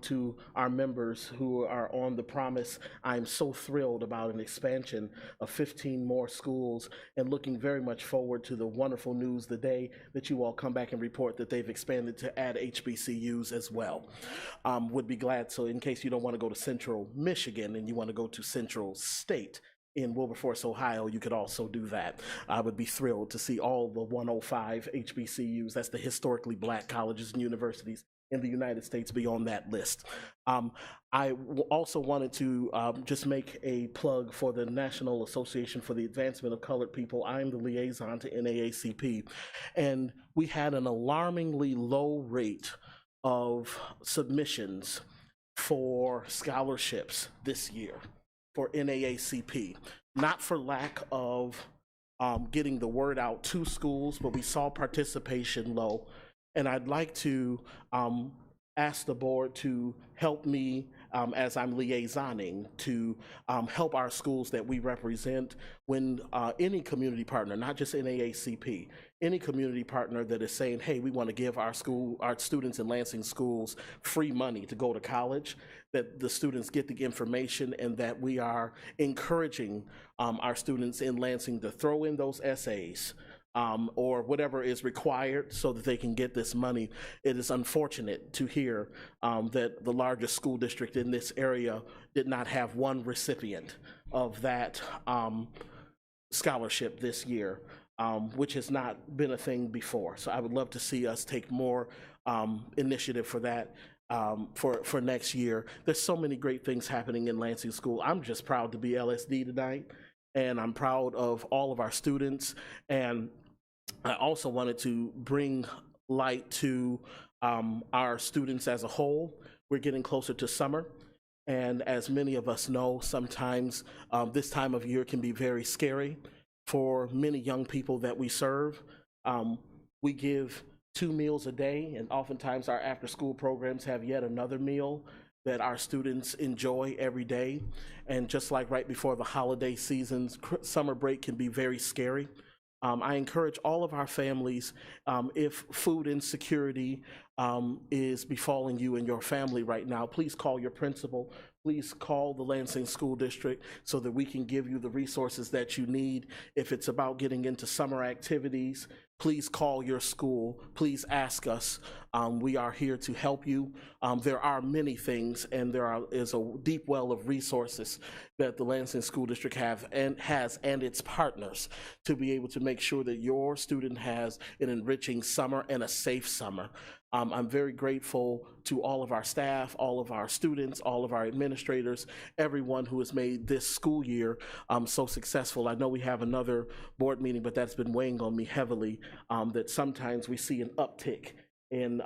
to our members who are on the Promise. I'm so thrilled about an expansion of 15 more schools, and looking very much forward to the wonderful news the day that you all come back and report that they've expanded to add HBCUs as well. Would be glad, so in case you don't want to go to Central Michigan and you want to go to Central State in Wilberforce, Ohio, you could also do that. I would be thrilled to see all the 105 HBCUs, that's the historically black colleges and universities, in the United States be on that list. Also wanted to just make a plug for the National Association for the Advancement of Colored People. I'm the liaison to NAACP, and we had an alarmingly low rate of submissions for scholarships this year for NAACP, not for lack of getting the word out to schools, but we saw participation low. And I'd like to ask the board to help me as I'm liaisoning to help our schools that we represent when any community partner, not just NAACP, any community partner that is saying, hey, we want to give our students in Lansing schools free money to go to college, that the students get the information and that we are encouraging our students in Lansing to throw in those essays or whatever is required so that they can get this money. It is unfortunate to hear that the largest school district in this area did not have one recipient of that scholarship this year, which has not been a thing before. So I would love to see us take more initiative for that. For next year. There's so many great things happening in Lansing School. I'm just proud to be LSD tonight, and I'm proud of all of our students. And I also wanted to bring light to our students as a whole. We're getting closer to summer, and as many of us know, sometimes this time of year can be very scary for many young people that we serve. We give 2 meals a day, and oftentimes our after-school programs have yet another meal that our students enjoy every day. And just like right before the holiday seasons, summer break can be very scary. I encourage all of our families, if food insecurity is befalling you and your family right now, please call your principal. Please call the Lansing School District so that we can give you the resources that you need. If it's about getting into summer activities, please call your school. Please ask us. We are here to help you. There are many things, and is a deep well of resources that the Lansing School District has and its partners to be able to make sure that your student has an enriching summer and a safe summer. I'm very grateful to all of our staff, all of our students, all of our administrators, everyone who has made this school year so successful. I know we have another board meeting, but that's been weighing on me heavily, that sometimes we see an uptick in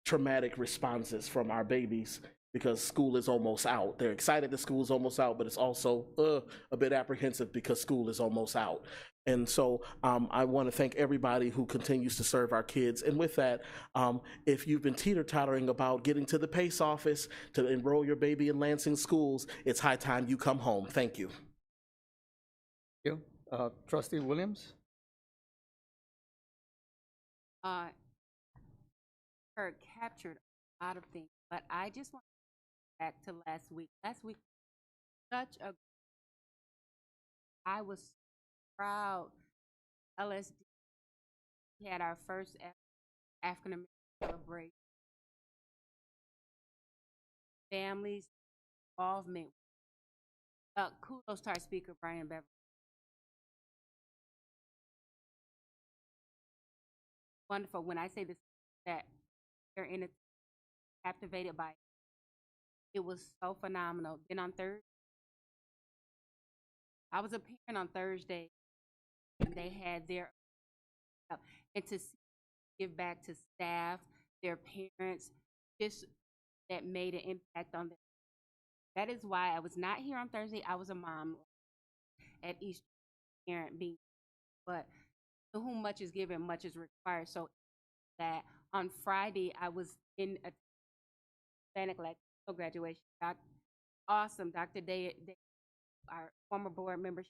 traumatic responses from our babies because school is almost out. They're excited that school is almost out, but it's also a bit apprehensive because school is almost out. And so I want to thank everybody who continues to serve our kids. And with that, if you've been teeter-tottering about getting to the PACE office to enroll your baby in Lansing schools, it's high time you come home. Thank you. Thank you. Trustee Williams? Kurt captured a lot of things, but I just want to go back to last week. Last week, I was proud. LSD had our first African American celebration. Families involvement. Kudos to our speaker, Brian Beverly. Wonderful. When I say this, that they're in a captivated by it. It was so phenomenal. Then on Thursday, I was a parent on Thursday, and they had their and to give back to staff, their parents, just that made an impact on them. That is why I was not here on Thursday. I was a mom at each parent being, but to whom much is given, much is required. So that on Friday, I was in a Hispanic Latino graduation. Awesome, Dr. Day, our former board member,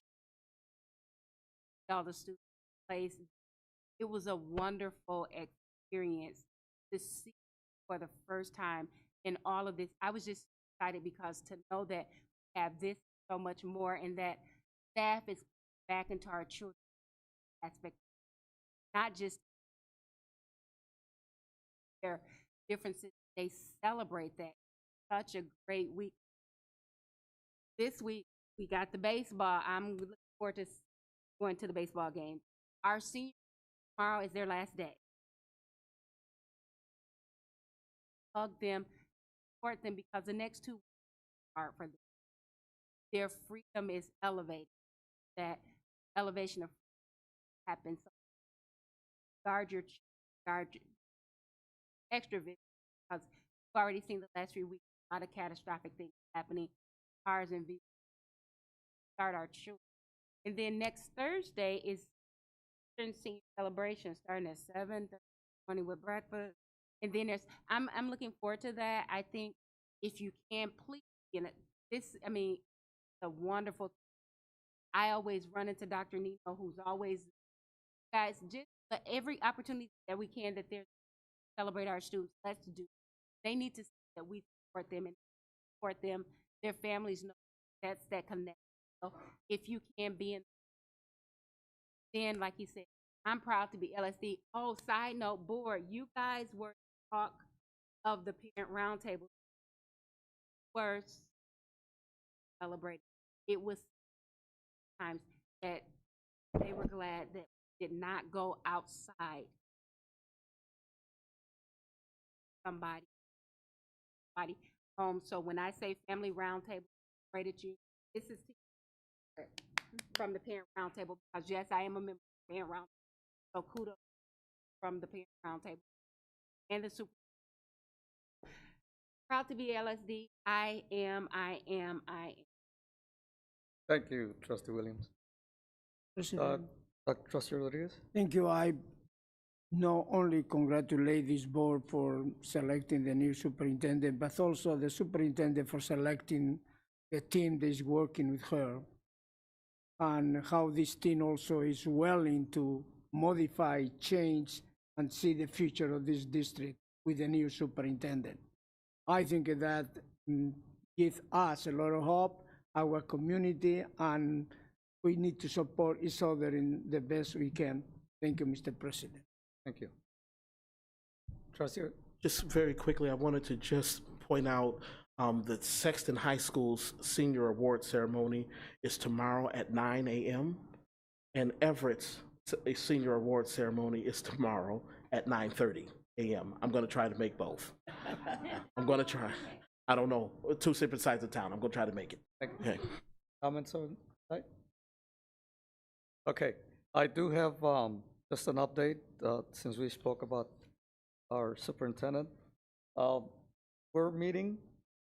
all the students placed. It was a wonderful experience to see for the first time in all of this. I was just excited because to know that we have this so much more, and that staff is back into our children aspect, not just their differences. They celebrate that. Such a great week. This week we got the baseball. I'm looking forward to going to the baseball game. Our senior tomorrow is their last day. hug them, support them, because the next 2 weeks are hard for them. Their freedom is elevated. That elevation of freedom happens. So guard your extra vision, because we've already seen the last 3 weeks a lot of catastrophic things happening. Cars and vehicles. Start our children. And then next Thursday is senior celebration starting at 7:30 with breakfast. And then I'm looking forward to that. I think if you can, please, it's a wonderful. I always run into Dr. Nino, who's always, guys, just every opportunity that we can that there's celebrate our students. Let's do. They need to see that we support them and support them. Their families know that's that connection. So if you can be in, then like you said, I'm proud to be LSD. Oh, side note, board, you guys were talk of the parent roundtable. First celebrated. It was times that they were glad that we did not go outside. Somebody home. So when I say family roundtable, celebrated you. This is from the parent roundtable, because yes, I am a member of the parent roundtable. So kudos from the parent roundtable and the super. Proud to be LSD. I am. Thank you, Trustee Williams. President. Trustee Rodriguez? Thank you. I not only congratulate this board for selecting the new superintendent, but also the superintendent for selecting the team that is working with her, and how this team also is willing to modify, change, and see the future of this district with the new superintendent. I think that gives us a lot of hope, our community, and we need to support each other in the best we can. Thank you, Mr. President. Thank you. Trustee? Just very quickly, I wanted to just point out that Sexton High School's senior award ceremony is tomorrow at 9 a.m. and Everett's senior award ceremony is tomorrow at 9:30 a.m. I'm going to try to make both. I'm going to try. I don't know, 2 different sides of town. I'm going to try to make it. Okay. Comments on that? Okay, I do have just an update since we spoke about our superintendent. We're meeting,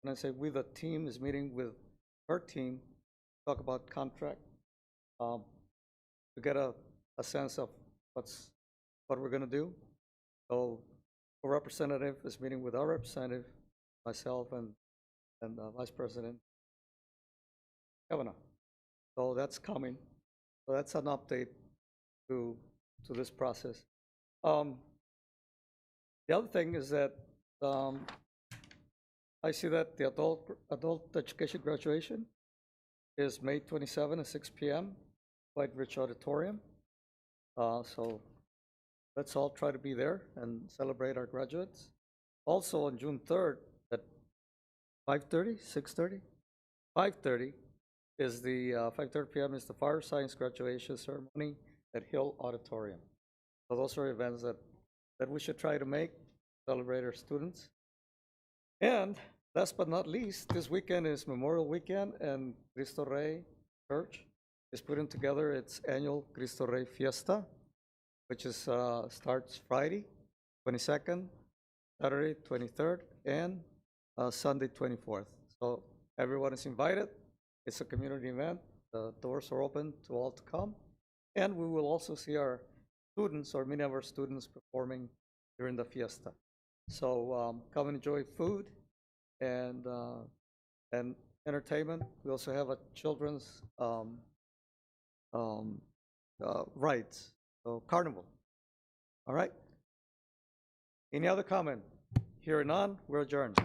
and I say we, the team is meeting with her team, talk about contract, to get a sense of what we're going to do. So a representative is meeting with our representative, myself, and Vice President Kavanaugh. So that's coming. So that's an update to this process. The other thing is that I see that the adult education graduation is May 27 at 6 p.m. White Ridge Auditorium. So let's all try to be there and celebrate our graduates. Also on June 3rd at 5:30, 6:30? 5:30 is the 5:30 p.m. is the fire science graduation ceremony at Hill Auditorium. So those are events that we should try to make, celebrate our students. And last but not least, this weekend is Memorial Weekend, and Cristo Rey Church is putting together its annual Cristo Rey Fiesta, which is starts Friday 22nd, Saturday 23rd, and Sunday 24th. So everyone is invited. It's a community event. The doors are open to all to come. And we will also see our students, or many of our students, performing during the fiesta. So come and enjoy food and entertainment. We also have a children's rides, so carnival. All right. Any other comment? Hearing none, we're adjourned.